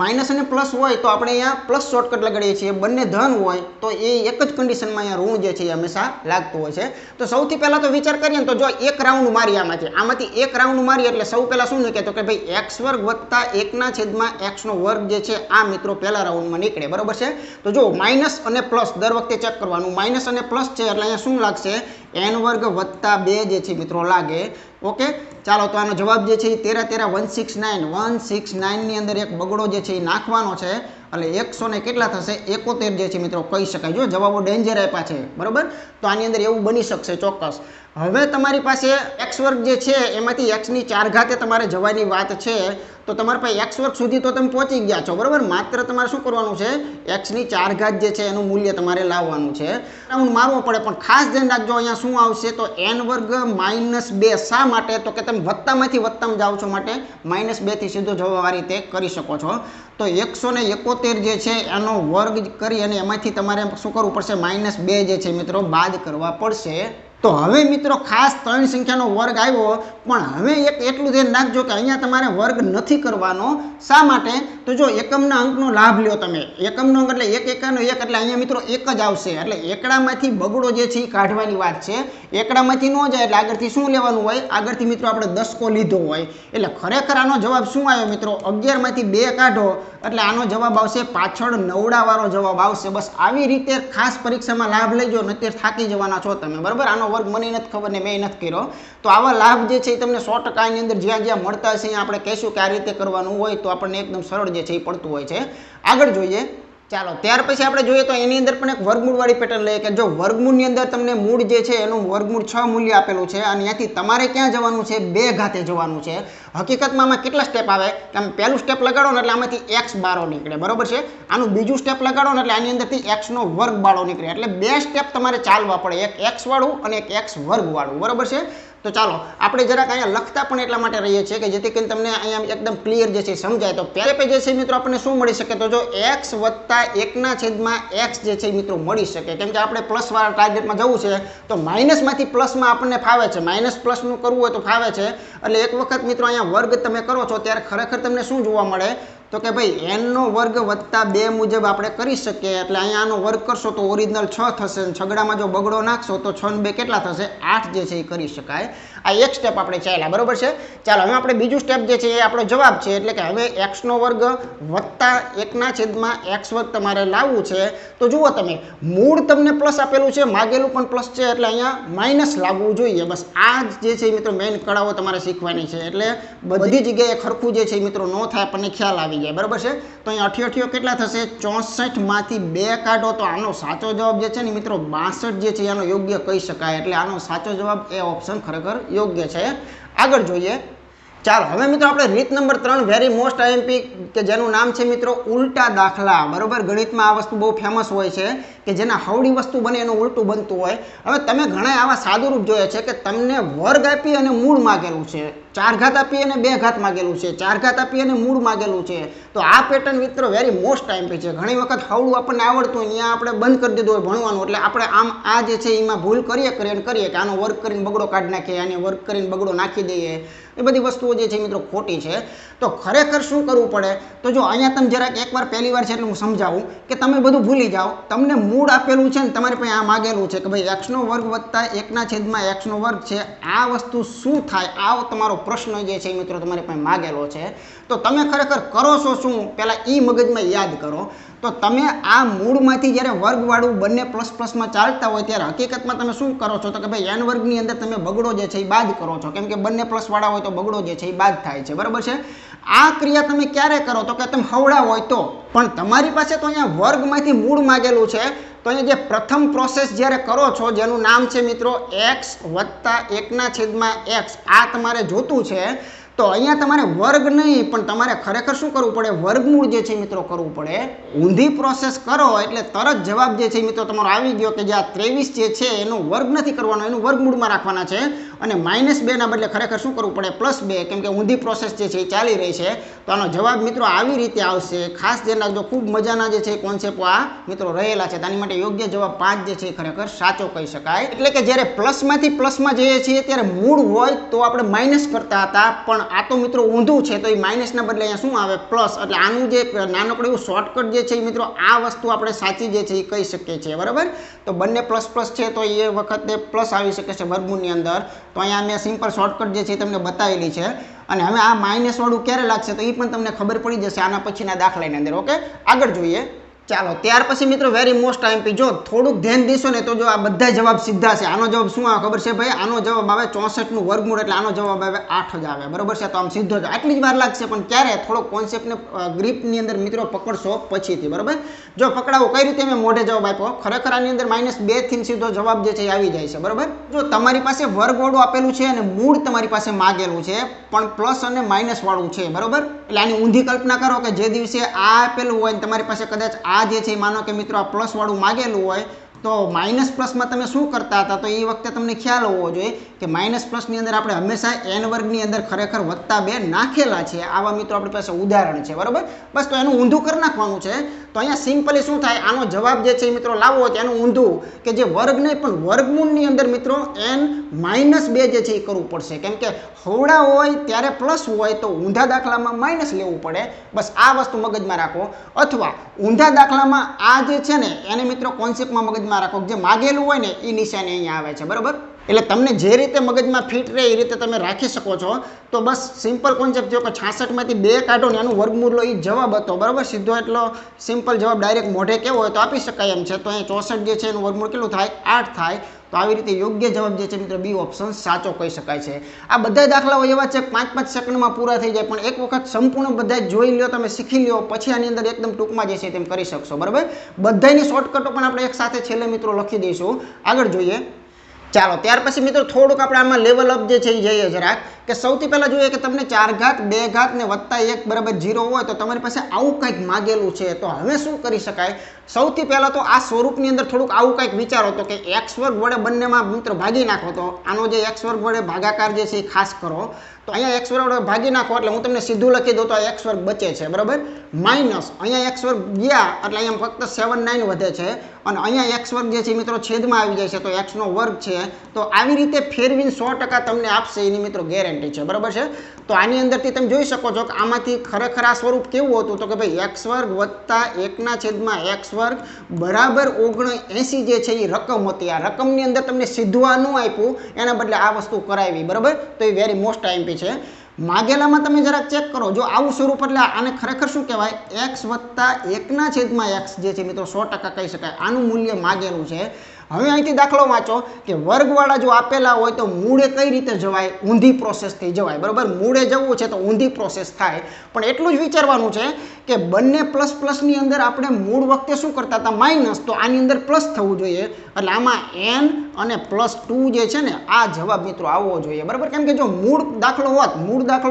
માઇનસ અને પ્લસ હોય તો આપણે અહીંયા પ્લસ શોર્ટકટ લગાડીએ છીએ, બંને ધન હોય તો એ એક જ કન્ડિશનમાં અહીંયા ઋણ જે છે એ હંમેશા લાગતું હોય છે। તો સૌથી પહેલાં તો વિચાર કરીએ ને તો જો એક રાઉન્ડ મારી આમાંથી એક રાઉન્ડ મારી એટલે સૌ પહેલાં શું નીકળે તો કે ભાઈ x વર્ગ વત્તા 1/x નો વર્ગ જે છે આ મિત્રો પહેલા રાઉન્ડમાં નીકળે બરાબર છે। તો જો માઇનસ અને પ્લસ દર વખતે ચેક કરવાનું, માઇનસ અને પ્લસ છે એટલે અહીંયા શું લાગશે n વર્ગ વત્તા 2 જે છે મિત્રો લાગે ઓકે। ચાલો તો આનો જવાબ જે છે એ 13 13 169 ની અંદર એક બગડો જે છે એ નાખવાનો છે એટલે 100 ને કેટલા થશે 71 જે છે મિત્રો કહી શકાય। જો જવાબો ડેન્જર આપ્યા છે બરાબર, તો આની અંદર એવું બની શકશે ચોક્કસ। હવે તમારી પાસે x વર્ગ જે છે એમાંથી x ની 4 ઘાતે તમારે જવાની વાત છે તો તમારા પાસે x વર્ગ સુધી તો તમે પહોંચી ગયા છો બરાબર, માત્ર તમારે શું કરવાનું છે x ની 4 ઘાત જે છે એનું મૂલ્ય તમારે લાવવાનું છે, રાઉન્ડ મારવો પડે। પણ ખાસ ધ્યાન રાખજો અહીંયા શું આવશે તો n વર્ગ -2 શા માટે તો કે તમે વત્તામાંથી વત્તામાં જાઓ છો માટે -2 થી સીધો જવાબ આ રીતે કરી શકો છો। તો 171 જે છે એનો વર્ગ કરી અને એમાંથી તમારે શું કરવું પડશે -2 જે છે મિત્રો બાદ કરવા પડશે। તો હવે મિત્રો ખાસ 3 સંખ્યાનો વર્ગ આવ્યો પણ હવે એક એટલું ધ્યાન રાખજો કે અહીંયા તમારે વર્ગ નથી કરવાનો। શા માટે તો જો એકમના અંકનો લાભ લ્યો તમે, એકમનો અંક એટલે 1 એકાનો 1 એટલે અહીંયા મિત્રો 1 જ આવશે એટલે એકડામાંથી બગડો જે છે એ કાઢવાની વાત છે। એકડામાંથી ન જાય એટલે આગળથી શું લેવાનું હોય, આગળથી મિત્રો આપણે દસકો લીધો હોય એટલે ખરેખર આનો જવાબ શું આવ્યો મિત્રો 11 માંથી 2 કાઢો એટલે આનો જવાબ આવશે પાછળ નવડાવાળો જવાબ આવશે। બસ આવી રીતે ખાસ પરીક્ષામાં લાભ લેજો, નહીતર થાકી જવાના છો તમે બરાબર। આનો વર્ગ મને નથી ખબર ને મેં નથી કર્યો તો આવા લાભ જે છે એ તમને 100% આની અંદર જ્યાં જ્યાં મળતા હશે આપણે કહીશું કે આ રીતે કરવાનું હોય તો આપણને એકદમ સરળ જે છે એ પડતું હોય છે। આગળ જોઈએ, ચાલો ત્યાર પછી આપણે જોઈએ તો એની અંદર પણ એક વર્ગમૂળવાળી પેટર્ન લઈએ કે જો વર્ગમૂળની અંદર તમને મૂળ જે છે એનું વર્ગમૂળ 6 મૂલ્ય આપેલું છે અને ત્યાંથી તમારે ક્યાં જવાનું છે 2 ઘાતે જવાનું છે. હકીકતમાં આમાં કેટલા સ્ટેપ આવે કે આમ પહેલું સ્ટેપ લગાડો ને એટલે આમાંથી x બારો નીકળે, બરોબર છે. આનું બીજું સ્ટેપ લગાડો ને એટલે આની અંદરથી x નો વર્ગ બારો નીકળે, એટલે 2 સ્ટેપ તમારે ચાલવા પડે, એક x વાળું અને એક x વર્ગ વાળું, બરોબર છે. તો ચાલો આપણે જરાક અહીંયા લખતા પણ એટલા માટે રહીએ છીએ કે જેથી કરીને તમને અહીંયા એકદમ ક્લિયર જે છે સમજાય. તો પહેલે પેજ જે છે મિત્રો આપણને શું મળી શકે, તો જો x વત્તા 1/x જે છે મિત્રો મળી શકે, કેમ કે આપણે પ્લસ વાળા ટાર્ગેટમાં જવું છે તો માઇનસમાંથી પ્લસમાં આપણને ફાવે છે, માઇનસ પ્લસનું કરવું હોય તો ફાવે છે. એટલે એક વખત મિત્રો અહીંયા વર્ગ તમે કરો છો ત્યારે ખરેખર તમને શું જોવા મળે તો કે ભાઈ n નો વર્ગ વત્તા 2 મુજબ આપણે કરી શકીએ. એટલે અહીંયા આનો વર્ગ કરશો તો ઓરિજિનલ 6 થશે, છગડામાં જો બગડો નાખશો તો 6 ને 2 કેટલા થશે 8 જે છે એ કરી શકાય. આ એક સ્ટેપ આપણે ચાલ્યા, બરોબર છે. ચાલો હવે આપણે બીજું સ્ટેપ જે છે એ આપણો જવાબ છે, એટલે કે હવે x નો વર્ગ વત્તા 1/x વર્ગ તમારે લાવવું છે. તો જુઓ તમે મૂળ તમને પ્લસ આપેલું છે, માગેલું પણ પ્લસ છે, એટલે અહીંયા માઇનસ લાવવું જોઈએ. બસ આ જે છે મિત્રો મેઇન કળાઓ તમારે શીખવાની છે, એટલે બધી જગ્યાએ ખરખું જે છે મિત્રો ન થાય, આપણને ખ્યાલ આવી જાય, બરોબર છે. તો અહીંયા 88 કેટલા થશે 64 માંથી 2 કાઢો તો આનો સાચો જવાબ જે છે ને મિત્રો 62 જે છે એનો યોગ્ય કહી શકાય. એટલે આનો સાચો જવાબ એ ઓપ્શન ખરેખર યોગ્ય છે. આગળ જોઈએ. ચાલો હવે મિત્રો આપણે રીત નંબર 3 વેરી મોસ્ટ આઈએમપી કે જેનું નામ છે મિત્રો ઉલટા દાખલા, બરોબર. ગણિતમાં આ વસ્તુ બહુ ફેમસ હોય છે કે જેના હવડી વસ્તુ બને એનું ઉલટું બનતું હોય. હવે તમે ઘણા આવા સાદુરૂપ જોયા છે કે તમને વર્ગ આપી અને મૂળ માગેલું છે, 4 ઘાત આપી અને 2 ઘાત માગેલું છે, 4 ઘાત આપી અને મૂળ માગેલું છે. તો આ પેટર્ન મિત્રો વેરી મોસ્ટ આઈએમપી છે. ઘણી વખત હવડું આપણને આવડતું હોય ત્યાં આપણે બંધ કરી દીધું હોય ભણવાનું, એટલે આપણે આમ આ જે છે એમાં ભૂલ કરીએ કે આનો વર્ગ કરીને બગડો કાઢી નાખીએ, આને વર્ગ કરીને બગડો નાખી દઈએ, એ બધી વસ્તુઓ જે છે મિત્રો ખોટી છે. તો ખરેખર શું કરવું પડે, તો જો અહીંયા તમે જરાક એકવાર પહેલી વાર છે એટલે હું સમજાવું કે તમે બધું ભૂલી જાઓ. તમને મૂળ આપેલું છે ને તમારી પાસે આ માગેલું છે કે ભાઈ x નો વર્ગ વત્તા 1/x નો વર્ગ છે, આ વસ્તુ શું થાય, આવો તમારો પ્રશ્ન જે છે મિત્રો તમારી પાસે માગેલો છે. તો તમે ખરેખર કરો છો શું, પહેલાં એ મગજમાં યાદ કરો. તો તમે આ મૂળમાંથી જ્યારે વર્ગવાળું બંને પ્લસ પ્લસમાં ચાલતા હોય ત્યારે હકીકતમાં તમે શું કરો છો તો કે ભાઈ n વર્ગની અંદર તમે બગડો જે છે એ બાદ કરો છો, કેમ કે બંને પ્લસવાળા હોય તો બગડો જે છે એ બાદ થાય છે, બરાબર છે. આ ક્રિયા તમે ક્યારે કરો તો કે તમે હવડા હોય તો, પણ તમારી પાસે તો અહીંયા વર્ગમાંથી મૂળ માગેલું છે. તો અહીંયા જે પ્રથમ પ્રોસેસ જ્યારે કરો છો જેનું નામ છે મિત્રો x વત્તા 1/x, આ તમારે જોતું છે. તો અહીંયા તમારે વર્ગ નહીં પણ તમારે ખરેખર શું કરવું પડે, વર્ગમૂળ જે છે મિત્રો કરવું પડે. ઊંધી પ્રોસેસ કરો એટલે તરત જવાબ જે છે મિત્રો તમારો આવી ગયો કે જે આ 23 જે છે એનો વર્ગ નથી કરવાનો, એનું વર્ગમૂળમાં રાખવાના છે. અને -2 ના બદલે ખરેખર શું કરવું પડે +2, કેમ કે ઊંધી પ્રોસેસ જે છે એ ચાલી રહી છે. તો આનો જવાબ મિત્રો આવી રીતે આવશે. ખાસ ધ્યાન રાખજો, ખૂબ મજાના જે છે કોન્સેપ્ટ આ મિત્રો રહેલા છે. તેની માટે યોગ્ય જવાબ 5 જે છે એ ખરેખર સાચો કહી શકાય. એટલે કે જ્યારે પ્લસમાંથી પ્લસમાં જઈએ છીએ ત્યારે મૂળ હોય તો આપણે માઇનસ કરતા હતા, પણ આ તો મિત્રો ઊંધું છે તો એ માઇનસના બદલે અહીંયા શું આવે પ્લસ. એટલે આનું જે નાનકડું એવું શોર્ટકટ જે છે મિત્રો આ વસ્તુ આપણે સાચી જે છે એ કહી શકીએ છીએ, બરાબર. તો બંને પ્લસ પ્લસ છે તો એ વખતે પ્લસ આવી શકે છે વર્ગમૂળની અંદર. તો અહીંયા મેં સિમ્પલ શોર્ટકટ જે છે તમને બતાવેલી છે. અને હવે આ માઇનસ વાળું ક્યારે લાગશે તો એ પણ તમને ખબર પડી જશે આના પછીના દાખલાની અંદર. ઓકે, આગળ જોઈએ. ચાલો ત્યાર પછી મિત્રો વેરી મોસ્ટ આઈએમપી, જો થોડુંક ધ્યાન દેશો ને તો જો આ બધા જવાબ સીધા છે. આનો જવાબ શું આવે ખબર છે ભાઈ, આનો જવાબ આવે 64 નું વર્ગમૂળ, એટલે આનો જવાબ આવે 8 જ આવે, બરોબર છે. તો આમ સીધો જ આટલી જ વાર લાગશે, પણ ક્યારે થોડો કોન્સેપ્ટને ગ્રીપની અંદર મિત્રો પકડશો પછીથી, બરોબર. જો પકડાવો કઈ રીતે મેં મોઢે જવાબ આપ્યો, ખરેખર આની અંદર -2 થી સીધો જવાબ જે છે આવી જાય છે, બરોબર. જો તમારી પાસે વર્ગવાળું આપેલું છે અને મૂળ તમારી પાસે માગેલું છે પણ પ્લસ અને માઇનસ વાળું છે, બરોબર. એટલે આની ઊંધી કલ્પના કરો કે જે દિવસે આ આપેલું હોય તમારી પાસે કદાચ આ જે છે માનો કે મિત્રો આ પ્લસ વાળું માગેલું હોય તો માઇનસ પ્લસમાં તમે શું કરતા હતા, તો એ વખતે તમને ખ્યાલ હોવો જોઈએ કે માઇનસ પ્લસની અંદર આપણે હંમેશા n વર્ગની અંદર ખરેખર +2 નાખેલા છે. આવા મિત્રો આપણી પાસે ઉદાહરણ છે, બરાબર. બસ તો એનું ઊંધું કરી નાખવાનું છે. તો અહીંયા સિમ્પલી શું થાય, આનો જવાબ જે છે મિત્રો લાવવો હોય એનું ઊંધું કે જે વર્ગ નહીં પણ વર્ગમૂળની અંદર મિત્રો n-2 જે છે એ કરવું પડશે, કેમ કે હવડા હોય ત્યારે પ્લસ હોય તો ઊંધા દાખલામાં માઇનસ લેવું પડે. બસ આ વસ્તુ મગજમાં રાખો. અથવા ઊંધા દાખલામાં આ જે છે ને એને મિત્રો કોન્સેપ્ટમાં મગજમાં રાખો, જે માગેલું હોય ને એ નિશાની અહીંયા આવે છે, બરાબર. એટલે તમને જે રીતે મગજમાં ફિટ રહે એ રીતે તમે રાખી શકો છો. તો બસ સિમ્પલ કોન્સેપ્ટ જો કે 66માંથી 2 કાઢો ને એનું વર્ગમૂળ લો, એ જવાબ હતો, બરાબર. સીધો એટલો સિમ્પલ જવાબ ડાયરેક્ટ મોઢે કેવો હોય તો આપી શકાય એમ છે. તો અહીં 64 જે છે એનું વર્ગમૂળ કેટલું થાય? 8 થાય. તો આવી રીતે યોગ્ય જવાબ જે છે મિત્રો બી ઓપ્શન સાચો કહી શકાય છે. આ બધા દાખલાઓ એવા છે 5-5 સેકન્ડમાં પૂરા થઈ જાય, પણ એક વખત સંપૂર્ણ બધા જોઈ લ્યો, તમે શીખી લ્યો, પછી આની અંદર એકદમ ટૂંકમાં જે છે તેમ કરી શકશો, બરાબર. બધાની શોર્ટકટો પણ આપણે એક સાથે છેલ્લે મિત્રો લખી દઈશું. આગળ જોઈએ. ચાલો ત્યાર પછી મિત્રો થોડુંક આપણે આમાં લેવલ અપ જે છે એ જઈએ જરાક, કે સૌથી પહેલા જોઈએ કે તમને 4 ઘાત 2 ઘાત ને વત્તા 1 બરાબર 0 હોય તો તમારી પાસે આવું કંઈક માગેલું છે. તો હવે શું કરી શકાય? સૌથી પહેલા તો આ સ્વરૂપની અંદર થોડુંક આવું કંઈક વિચારો તો કે x વર્ગ વડે બંનેમાં મિત્રો ભાગી નાખો. તો આનો જે x વર્ગ વડે ભાગાકાર જે છે એ ખાસ કરો. તો અહીંયા x વર્ગ વડે ભાગી નાખો એટલે હું તમને સીધું લખી દઉં તો આ x વર્ગ બચે છે, બરાબર. માઇનસ અહીંયા x વર્ગ ગયા એટલે અહીંયા ફક્ત 7 9 વધે છે, અને અહીંયા x વર્ગ જે છે મિત્રો છેદમાં આવી જાય છે તો x નો વર્ગ છે. તો આવી રીતે ફેરવીને 100% તમને આપશે એની મિત્રો ગેરંટી છે, બરાબર છે. તો આની અંદરથી તમે જોઈ શકો છો કે આમાંથી ખરેખર આ સ્વરૂપ કેવું હતું તો કે ભાઈ x વર્ગ વત્તા 1/x વર્ગ બરાબર 79 જે છે એ રકમ હતી. આ રકમની અંદર તમને સીધું આ ન આપ્યું, એના બદલે આ વસ્તુ કરાવી, બરાબર. તો એ વેરી મોસ્ટ આઈમ્પી છે. માગેલામાં તમે જરાક ચેક કરો, જો આવું સ્વરૂપ એટલે આને ખરેખર શું કહેવાય? x વત્તા 1/x જે છે મિત્રો 100% કહી શકાય. આનું મૂલ્ય માગેલું છે. હવે અહીંથી દાખલો વાંચો કે વર્ગવાળા જો આપેલા હોય તો મૂળે કઈ રીતે જવાય? ઊંધી પ્રોસેસથી જવાય, બરાબર. મૂળે જવું છે તો ઊંધી પ્રોસેસ થાય, પણ એટલું જ વિચારવાનું છે કે બંને પ્લસ પ્લસની અંદર આપણે મૂળ વખતે શું કરતા હતા? માઇનસ. તો આની અંદર પ્લસ થવું જોઈએ, એટલે આમાં n અને +2 જે છે ને આ જવાબ મિત્રો આવવો જોઈએ, બરાબર. કેમ કે જો મૂળ દાખલો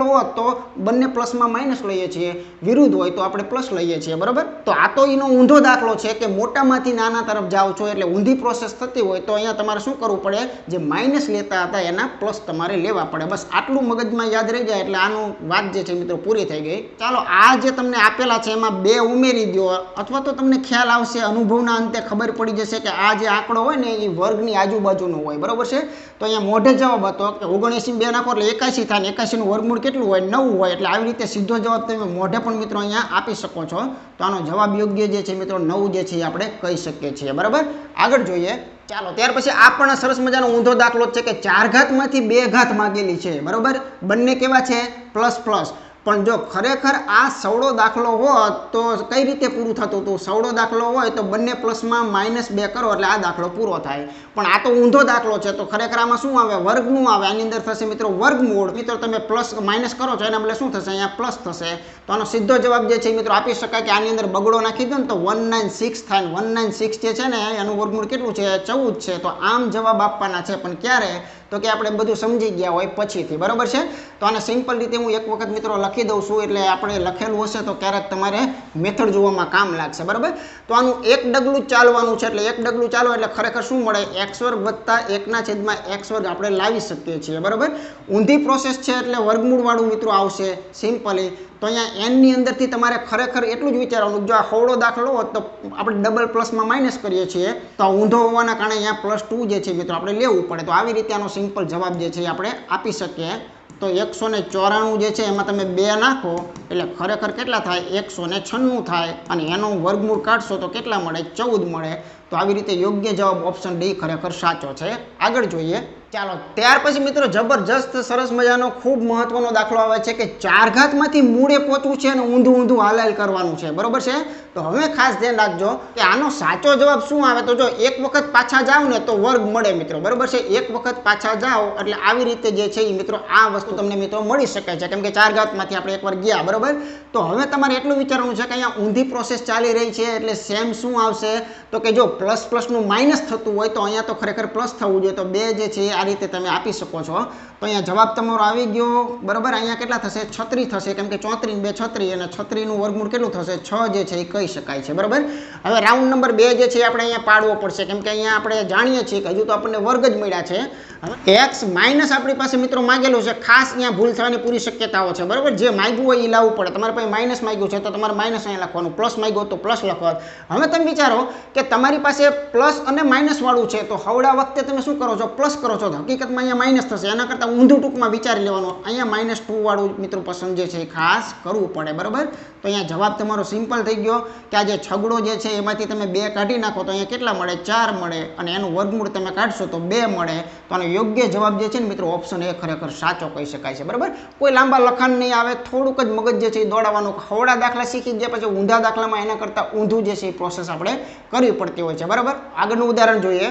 હોત તો બંને પ્લસમાં માઇનસ લઈએ છીએ, વિરુદ્ધ હોય તો આપણે પ્લસ લઈએ છીએ, બરાબર. તો આ તો એનો ઊંધો દાખલો છે કે મોટામાંથી નાના તરફ જાઓ છો એટલે ઊંધી પ્રોસેસ થતી હોય તો અહીંયા તમારે શું કરવું પડે? જે માઇનસ લેતા હતા એના પ્લસ તમારે લેવા પડે. બસ આટલું મગજમાં યાદ રહી જાય એટલે આનું વાત જે છે મિત્રો પૂરી થઈ ગઈ. ચાલો આ જે તમને આપેલા છે એમાં 2 ઉમેરી દો, અથવા તો તમને ખ્યાલ આવશે, અનુભવના અંતે ખબર પડી જશે કે આ જે આંકડો હોય ને એ વર્ગની આજુબાજુનો હોય, બરાબર છે. તો અહીંયા મોઢે જવાબ હતો કે 79 2 નાખો એટલે 81 થાય, ને 81 નું વર્ગમૂળ કેટલું હોય? 9 હોય. એટલે આવી રીતે સીધો જવાબ તમે મોઢે પણ મિત્રો અહીંયા આપી શકો છો. તો આનો જવાબ યોગ્ય જે છે મિત્રો 9 જે છે એ આપણે કહી શકીએ છીએ, બરાબર. આગળ જોઈએ. ચાલો ત્યાર પછી આ પણ સરસ મજાનો ઊંધો દાખલો છે કે 4 ઘાતમાંથી 2 ઘાત માગેલી છે, બરાબર. બંને કેવા છે? Plus plus. પણ જો ખરેખર આ સવડો દાખલો હોત તો કઈ રીતે પૂરું થતું હતું? સવડો દાખલો હોય તો બંને પ્લસમાં -2 કરો એટલે આ દાખલો પૂરો થાય. પણ આ તો ઊંધો દાખલો છે તો ખરેખર આમાં શું આવે? વર્ગનું આવે. આની અંદર થશે મિત્રો વર્ગમૂળ. મિત્રો તમે પ્લસ માઇનસ કરો છો એના બદલે શું થશે? અહીંયા પ્લસ થશે. તો આનો સીધો જવાબ જે છે મિત્રો આપી શકાય કે આની અંદર બગડો નાખી દો ને તો 196 થાય. 196 જે છે ને એનું વર્ગમૂળ કેટલું છે? 14 છે. તો આમ જવાબ આપવાના છે, પણ ક્યારે? તો કે આપણે બધું સમજી ગયા હોય પછીથી, બરાબર છે. તો આને સિમ્પલ રીતે હું એક વખત મિત્રો લખી દઉં છું, એટલે આપણે લખેલું હશે તો ક્યારેક તમારે મેથડ જોવામાં કામ લાગશે, બરાબર. તો આનું એક ડગલું જ ચાલવાનું છે, એટલે એક ડગલું ચાલો એટલે ખરેખર શું મળે? x વર્ગ વત્તા 1/x વર્ગ આપણે લાવી શકીએ છીએ, બરાબર. ઊંધી પ્રોસેસ છે એટલે વર્ગમૂળ વાળું મિત્રો આવશે સિમ્પલી. તો અહીંયા n ની અંદરથી તમારે ખરેખર એટલું જ વિચારવાનું, જો આ હોળો દાખલો હોત તો આપણે ડબલ પ્લસમાં માઇનસ કરીએ છીએ, તો ઊંધો હોવાના કારણે અહીંયા +2 જે છે મિત્રો આપણે લેવું પડે. તો આવી રીતે આનો સિમ્પલ જવાબ જે છે આપણે આપી શકીએ. તો 194 જે છે એમાં તમે 2 નાખો એટલે ખરેખર કેટલા થાય? 196 થાય, અને એનો વર્ગમૂળ કાઢશો તો કેટલા મળે? 14 મળે. તો આવી રીતે યોગ્ય જવાબ ઓપ્શન ડી ખરેખર સાચો છે. આગળ જોઈએ. ચાલો ત્યાર પછી મિત્રો જબરજસ્ત સરસ મજાનો ખૂબ મહત્વનો દાખલો આવે છે કે 4 ઘાતમાંથી મૂળે પહોંચવું છે અને ઊંધું ઊંધું હાલાલ કરવાનું છે, બરોબર છે. તો હવે ખાસ ધ્યાન રાખજો કે આનો સાચો જવાબ શું આવે. તો જો એક વખત પાછા જાવ ને તો વર્ગ મળે મિત્રો, બરોબર છે. એક વખત પાછા જાઓ એટલે આવી રીતે જે છે એ મિત્રો આ વસ્તુ તમને મિત્રો મળી શકે છે, કેમ કે 4 ઘાતમાંથી આપણે એકવાર ગયા, બરોબર. તો હવે તમારે એટલું વિચારવાનું છે કે અહીંયા ઊંધી પ્રોસેસ ચાલી રહી છે એટલે સેમ શું આવશે તો કે જો પ્લસ પ્લસનું માઇનસ થતું હોય તો અહીંયા તો ખરેખર પ્લસ થવું જોઈએ. તો 2 જે છે આ રીતે તમે આપી શકો છો. તો અહીંયા જવાબ તમારો આવી ગયો, બરાબર. અહીંયા કેટલા થશે? 36 થશે, કેમ કે 34 2 36, અને 36 નું વર્ગમૂળ કેટલું થશે? 6 જે છે એ કહી શકાય છે, બરાબર. હવે રાઉન્ડ નંબર 2 જે છે આપણે અહીંયા પાડવો પડશે, કેમ કે અહીંયા આપણે જાણીએ છીએ કે હજુ તો આપણને વર્ગ જ મળ્યા છે. હવે x માઇનસ આપણી પાસે મિત્રો માંગેલું છે, ખાસ અહીંયા ભૂલ થવાની પૂરી શક્યતાઓ છે, બરાબર. જે માંગ્યું હોય એ લાવવું પડે. તમારે પાસે માઇનસ માંગ્યું છે તો તમારે માઇનસ અહીંયા લખવાનું, પ્લસ માંગ્યું તો પ્લસ લખવાનું. હવે તમે વિચારો કે તમારી પાસે પ્લસ અને માઇનસ વાળું છે તો હવડા વખતે તમે શું કરો છો? પ્લસ કરો છો. હકીકતમાં અહીંયા માઇનસ થશે, એના કરતાં ઊંધું ટૂંકમાં વિચારી લેવાનું. અહીંયા -2 વાળું મિત્રો પસંદ જે છે એ ખાસ કરવું પડે, બરાબર. તો અહીંયા જવાબ તમારો સિમ્પલ થઈ ગયો કે આ જે છગડો જે છે એમાંથી તમે 2 કાઢી નાખો તો અહીંયા કેટલા મળે? 4 મળે, અને એનું વર્ગમૂળ તમે કાઢશો તો 2 મળે. તો આનો યોગ્ય જવાબ જે છે ને મિત્રો ઓપ્શન એ ખરેખર સાચો કહી શકાય છે, બરાબર. કોઈ લાંબા લખાણ નહીં આવે, થોડુંક જ મગજ જે છે એ દોડાવવાનું. ખવડા દાખલા શીખી ગયા પછી ઊંધા દાખલામાં એના કરતાં ઊંધું જે છે એ પ્રોસેસ આપણે કરવી પડતી હોય છે, બરાબર. આગળનું ઉદાહરણ જોઈએ.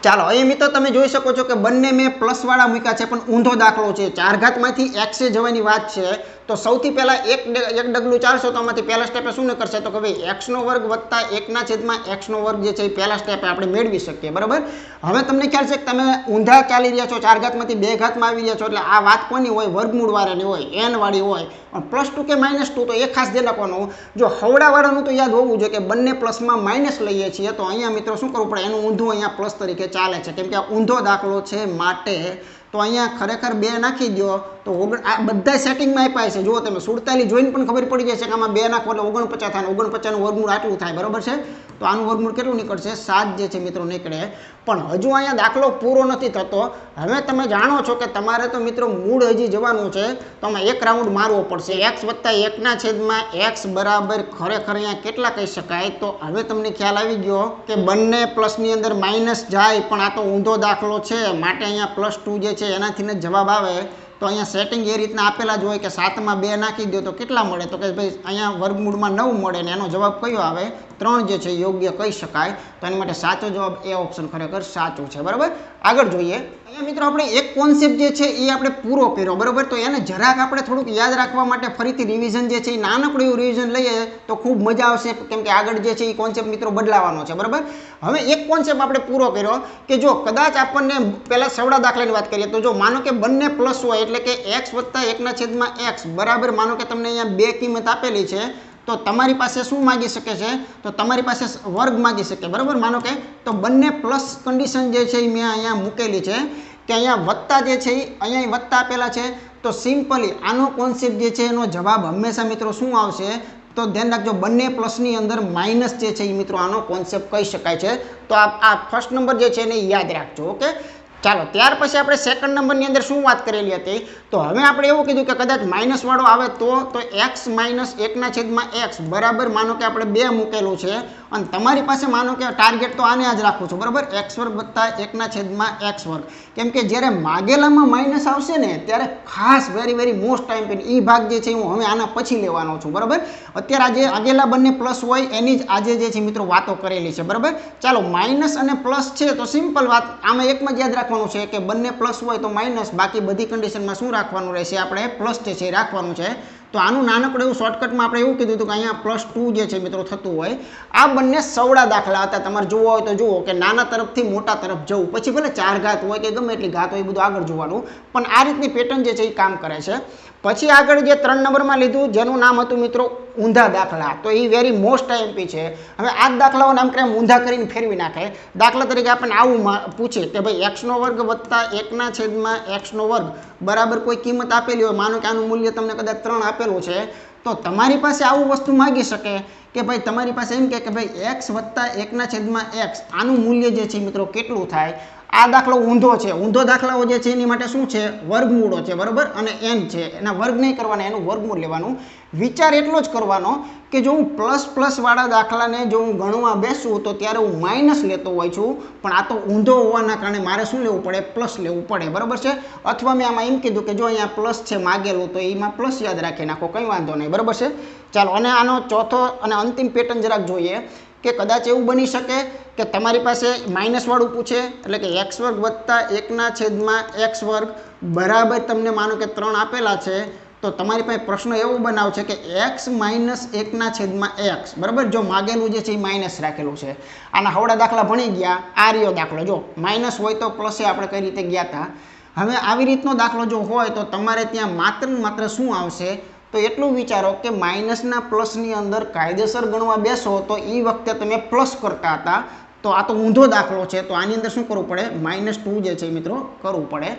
ચાલો અહીં મિત્રો તમે જોઈ શકો છો કે બંને મેં પ્લસવાળા મૂક્યા છે, પણ ઊંધો દાખલો છે. 4 ઘાતમાંથી x જવાની વાત છે. તો સૌથી પહેલાં એક ડગલું ચાલશો તો આમાંથી પહેલા સ્ટેપે શું કરશે તો કે ભાઈ x² વત્તા 1/x² જે છે એ પહેલા સ્ટેપે આપણે મેળવી શકીએ, બરાબર. હવે તમને ખ્યાલ છે કે તમે ઊંધા ચાલી રહ્યા છો, 4 ઘાતમાંથી 2 ઘાતમાં આવી રહ્યા છો, એટલે આ વાત કોની હોય? વર્ગમૂળવાળાની હોય, n વાળી હોય. +2 કે -2 તો એ ખાસ ધ્યાન રાખવાનું. જો હવડાવાળાનું તો યાદ હોવું જોઈએ કે બંને પ્લસમાં માઇનસ લઈએ છીએ, તો અહીંયા મિત્રો શું કરવું પડે? એનું ઊંધું અહીંયા પ્લસ તરીકે ચાલે છે, કેમ કે આ ઊંધો દાખલો છે માટે. તો અહીંયા ખરેખર 2 નાખી દો તો આ બધા સેટિંગમાં આપ્યા છે. જુઓ તમે 47 જોઈને પણ ખબર પડી જશે કે આમાં 2 નાખો એટલે 49 થાય. 49નું વર્ગમૂળ આટલું થાય, બરાબર છે. તો આનું વર્ગમૂળ કેટલું નીકળશે? 7 જે છે મિત્રો નીકળે. પણ હજુ અહીંયા દાખલો પૂરો નથી થતો. હવે તમે જાણો છો કે તમારે તો મિત્રો મૂળ હજી જવાનું છે, તો આમાં એક રાઉન્ડ મારવો પડશે. x વત્તા 1/x બરાબર ખરેખર અહીંયા કેટલા કહી શકાય? તો હવે તમને ખ્યાલ આવી ગયો કે બંને પ્લસની અંદર માઇનસ જાય, પણ આ તો ઊંધો દાખલો છે માટે અહીંયા +2 જે છે એનાથી જ જવાબ આવે. તો અહીંયા સેટિંગ એ રીતના આપેલા જ હોય કે 7માં 2 નાખી દો તો કેટલા મળે? તો કે ભાઈ અહીંયા વર્ગમૂળમાં 9 મળે, ને એનો જવાબ કયો આવે? 3 જે છે યોગ્ય કહી શકાય. તો એની માટે સાચો જવાબ એ ઓપ્શન ખરેખર સાચું છે, બરાબર. આગળ જોઈએ. અહીંયા મિત્રો આપણે એક કોન્સેપ્ટ જે છે એ આપણે પૂરો કર્યો, બરાબર. તો એને જરાક આપણે થોડુંક યાદ રાખવા માટે ફરીથી રિવિઝન જે છે એ નાનકડું એવું રિવિઝન લઈએ તો ખૂબ મજા આવશે, કેમ કે આગળ જે છે એ કોન્સેપ્ટ મિત્રો બદલાવાનો છે, બરાબર. હવે એક કોન્સેપ્ટ આપણે પૂરો કર્યો કે જો કદાચ આપણને પહેલાં સવડા દાખલાની વાત કરીએ તો જો માનો કે બંને પ્લસ હોય, એટલે કે x વત્તા 1/x બરાબર માનો કે તમને અહીંયા 2 કિંમત આપેલી છે, તો તમારી પાસે શું માગી શકે છે? તો તમારી પાસે વર્ગ માગી શકે, બરાબર. માનો કે તો બંને પ્લસ કન્ડિશન જે છે એ મેં અહીંયા મૂકેલી છે કે અહીંયા વત્તા જે છે એ અહીંયા વત્તા આપેલા છે. તો સિમ્પલી આનો કોન્સેપ્ટ જે છે એનો જવાબ હંમેશા મિત્રો શું આવશે? તો ધ્યાન રાખજો બંને પ્લસની અંદર માઇનસ જે છે એ મિત્રો આનો કોન્સેપ્ટ કહી શકાય છે. તો આ ફર્સ્ટ નંબર જે છે એને યાદ રાખજો, ઓકે. ચાલો ત્યાર પછી આપણે સેકન્ડ નંબરની અંદર શું વાત કરેલી હતી? તો હવે આપણે એવું કીધું કે કદાચ માઇનસ વાળો આવે તો x - 1/x બરાબર માનો કે આપણે 2 મૂકેલું છે, અને તમારી પાસે માનો કે ટાર્ગેટ તો આને જ રાખું છું, બરાબર. x² વત્તા 1/x². કેમ કે જ્યારે માગેલામાં માઇનસ આવશે ને ત્યારે ખાસ વેરી મોસ્ટ ટાઈમ પીન એ ભાગ જે છે હું હવે આના પછી લેવાનો છું, બરાબર. અત્યારે આજે આગેલા બંને પ્લસ હોય એની જ આજે જે છે મિત્રો વાતો કરેલી છે, બરાબર. ચાલો માઇનસ અને પ્લસ છે તો સિમ્પલ વાત આમાં એકમાં જ યાદ રાખવાનું છે કે બંને પ્લસ હોય તો માઇનસ, બાકી બધી કન્ડિશનમાં શું રાખવાનું રહેશે? આપણે પ્લસ જે છે એ રાખવાનું છે. તો આનું નાનકડું એવું શોર્ટકટમાં આપણે એવું કીધું હતું કે અહીંયા +2 જે છે મિત્રો થતું હોય. આ બંને સવડા દાખલા હતા. તમારે જોવો હોય તો જુઓ કે નાના તરફથી મોટા તરફ જવું, પછી ભલે 4 ઘાત હોય કે ગમે એટલી ઘાત હોય એ બધું આગળ જોવાનું, પણ આ રીતની પેટર્ન જે છે એ કામ કરે છે. પછી આગળ જે 3 નંબરમાં લીધું જેનું નામ હતું મિત્રો ઊંધા દાખલા. તો એ વેરી મોસ્ટ આઈએમપી છે. હવે આ જ દાખલાઓ નામ ક્રમ ઊંધા કરીને ફેરવી નાખે. દાખલા તરીકે આપણને આવું પૂછે કે ભાઈ x² વત્તા 1/x² બરાબર કોઈ કિંમત આપેલી હોય, માનો કે આનું મૂલ્ય તમને કદાચ 3 આપેલું છે, તો તમારી પાસે આવું વસ્તુ માગી શકે કે ભાઈ તમારી પાસે એમ કે ભાઈ x વત્તા 1/x આનું મૂલ્ય જે છે મિત્રો કેટલું થાય? આ દાખલો ઊંધો છે. ઊંધો દાખલાઓ જે છે એની માટે શું છે? વર્ગમૂળો છે, બરાબર. અને n છે, એના વર્ગ નહીં કરવાના, એનું વર્ગમૂળ લેવાનું. વિચાર એટલો જ કરવાનો કે જો હું પ્લસ વાળા દાખલાને જો હું ગણવા બેસું તો ત્યારે હું માઇનસ લેતો હોય છું, પણ આ તો ઊંધો હોવાના કારણે મારે શું લેવું પડે? પ્લસ લેવું પડે, બરાબર છે. અથવા મેં આમાં એમ કીધું કે જો અહીંયા પ્લસ છે માગેલું તો એમાં પ્લસ યાદ રાખી નાખો, કંઈ વાંધો નહીં, બરાબર છે. ચાલો અને આનો ચોથો અને અંતિમ પેટર્ન જરાક જોઈએ કે કદાચ એવું બની શકે કે તમારી પાસે માઇનસ વાળું પૂછે, એટલે કે x² વત્તા 1/x² બરાબર તમને માનો કે 3 આપેલા છે, તો તમારી પાસે પ્રશ્ન એવો બનાવશે કે x - 1/x બરાબર. જો માગેલું જે છે એ માઇનસ રાખેલું છે. આના હવડા દાખલા ભણી ગયા. આ રહ્યો દાખલો, જો માઇનસ હોય તો પ્લસે આપણે કઈ રીતે ગયા હતા. હવે આવી રીતનો દાખલો જો હોય તો તમારે ત્યાં માત્ર શું આવશે? તો એટલું વિચારો કે માઇનસના પ્લસની અંદર કાયદેસર ગણવા બેસો તો એ વખતે તમે પ્લસ કરતા હતા, તો આ તો ઊંધો દાખલો છે, તો આની અંદર શું કરવું પડે? -2 જે છે મિત્રો કરવું પડે.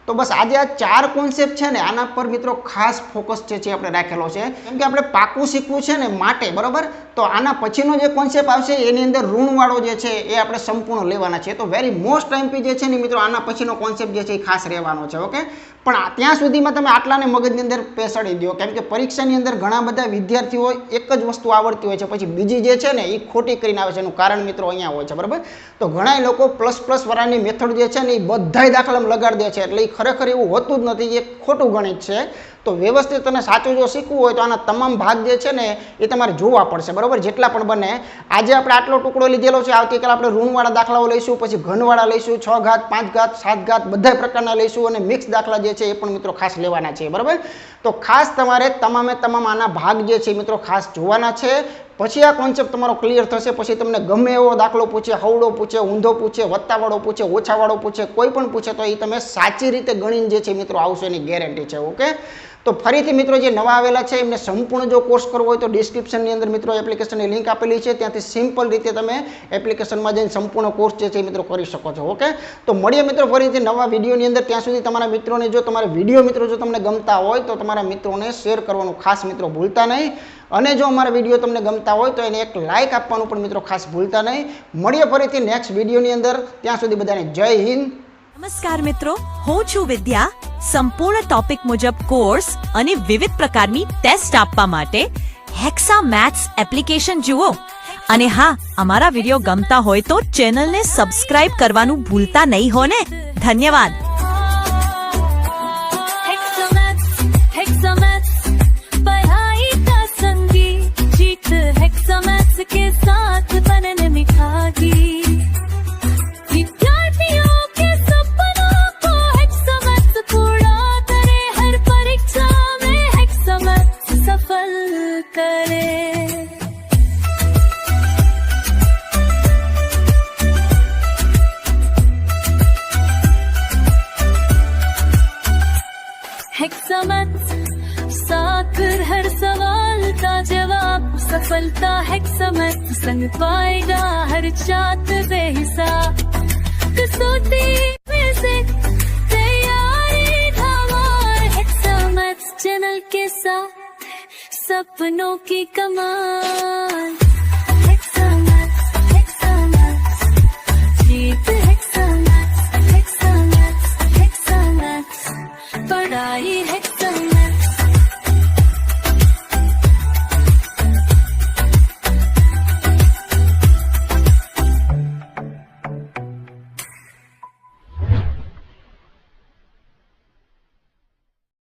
તો તો બસ આજે આ 4 કોન્સેપ્ટ છે ને આના પર મિત્રો ખાસ ફોકસ છે આપણે રાખેલો છે, કેમ કે આપણે પાકું શીખવું છે ને માટે, બરાબર. તો આના પછીનો જે કોન્સેપ્ટ આવશે એની અંદર ઋણવાળો જે છે એ આપણે સંપૂર્ણ લેવાના છે. તો વેરી મોસ્ટ એમપી જે છે ને મિત્રો આના પછીનો કોન્સેપ્ટ જે છે એ ખાસ રહેવાનો છે. ઓકે, પણ ત્યાં સુધીમાં તમે આટલાને મગજની અંદર પેસડી દો, કેમ કે પરીક્ષાની અંદર ઘણા બધા વિદ્યાર્થીઓ એક જ વસ્તુ આવડતી હોય છે, પછી બીજી જે છે ને એ ખોટી કરીને આવે છે. એનું કારણ મિત્રો અહીંયા હોય છે, બરાબર. તો ઘણા લોકો પ્લસ વાળાની મેથડ જે છે ને એ બધાય દાખલામાં લગાડી દે છે, એટલે એ ખરેખર એવું હોતું જ નથી, એ ખોટું ગણિત છે. તો વ્યવસ્થિત અને સાચું જો શીખવું હોય તો આના તમામ ભાગ જે છે ને એ તમારે જોવા પડશે, બરાબર, જેટલા પણ બને. આજે આપણે આટલો ટુકડો લીધેલો છે, આવતીકાલે આપણે ઋણવાળા દાખલાઓ લઈશું, પછી ઘનવાળા લઈશું, 6 ઘાત 5 ઘાત 7 ઘાત બધા પ્રકારના લઈશું, અને મિક્સ દાખલા જે છે એ પણ મિત્રો ખાસ લેવાના છે, બરાબર. તો ખાસ તમારે તમામે તમામ આના ભાગ જે છે મિત્રો ખાસ જોવાના છે. પછી આ કોન્સેપ્ટ તમારો ક્લિયર થશે, પછી તમને ગમે એવો દાખલો પૂછે, હવડો પૂછે, ઊંધો પૂછે, વત્તાવાળો પૂછે, ઓછાવાળો પૂછે, કોઈ પણ પૂછે તો એ તમે સાચી રીતે ગણીને જે છે મિત્રો આવશે એની ગેરંટી છે. ઓકે, તો ફરીથી મિત્રો જે નવા આવેલા છે એમને સંપૂર્ણ જો કોર્સ કરવો હોય તો ડિસ્ક્રિપ્શનની અંદર મિત્રો એપ્લિકેશનની લિંક આપેલી છે, ત્યાંથી સિમ્પલ રીતે તમે એપ્લિકેશનમાં જઈને સંપૂર્ણ કોર્સ જે છે મિત્રો કરી શકો છો. ઓકે, તો મળીએ મિત્રો ફરીથી નવા વિડીયોની અંદર. ત્યાં સુધી તમારા મિત્રોને, જો તમારા વિડીયો મિત્રો જો તમને ગમતા હોય તો તમારા મિત્રોને શેર કરવાનું ખાસ મિત્રો ભૂલતા નહીં, અને જો અમારા વિડીયો તમને ગમતા હોય તો એને એક લાઇક આપવાનું પણ મિત્રો ખાસ ભૂલતા નહીં. મળીએ ફરીથી નેક્સ્ટ વિડીયોની અંદર. ત્યાં સુધી બધાને જય હિન્દ. નમસ્કાર મિત્રો, હું છું વિદ્યા. સંપૂર્ણ ટોપિક મુજબ કોર્સ અને વિવિધ પ્રકારની ટેસ્ટ આપવા માટે હેક્સા મેથ્સ એપ્લિકેશન જુઓ. અને હા, અમારા વિડીયો ગમતા હોય તો ચેનલને સબસ્ક્રાઇબ કરવાનું ભૂલતા નહીં હો ને. ધન્યવાદ. के साथ बनने में खागी विद्यार्थियों के सपनों को हेक्सामैथ्स पूरा करे, हर परीक्षा में हेक्सामैथ्स सफल करे. हेक्सामैथ्स साकर हर सवाल का जवाब, सफलता हेक्सामैथ्स संग पाएगा हर छात्र बेहिसाब. कसौटी में से तैयारी धमाल, हेक्सामैथ्स चैनल के साथ सपनों की कमाल.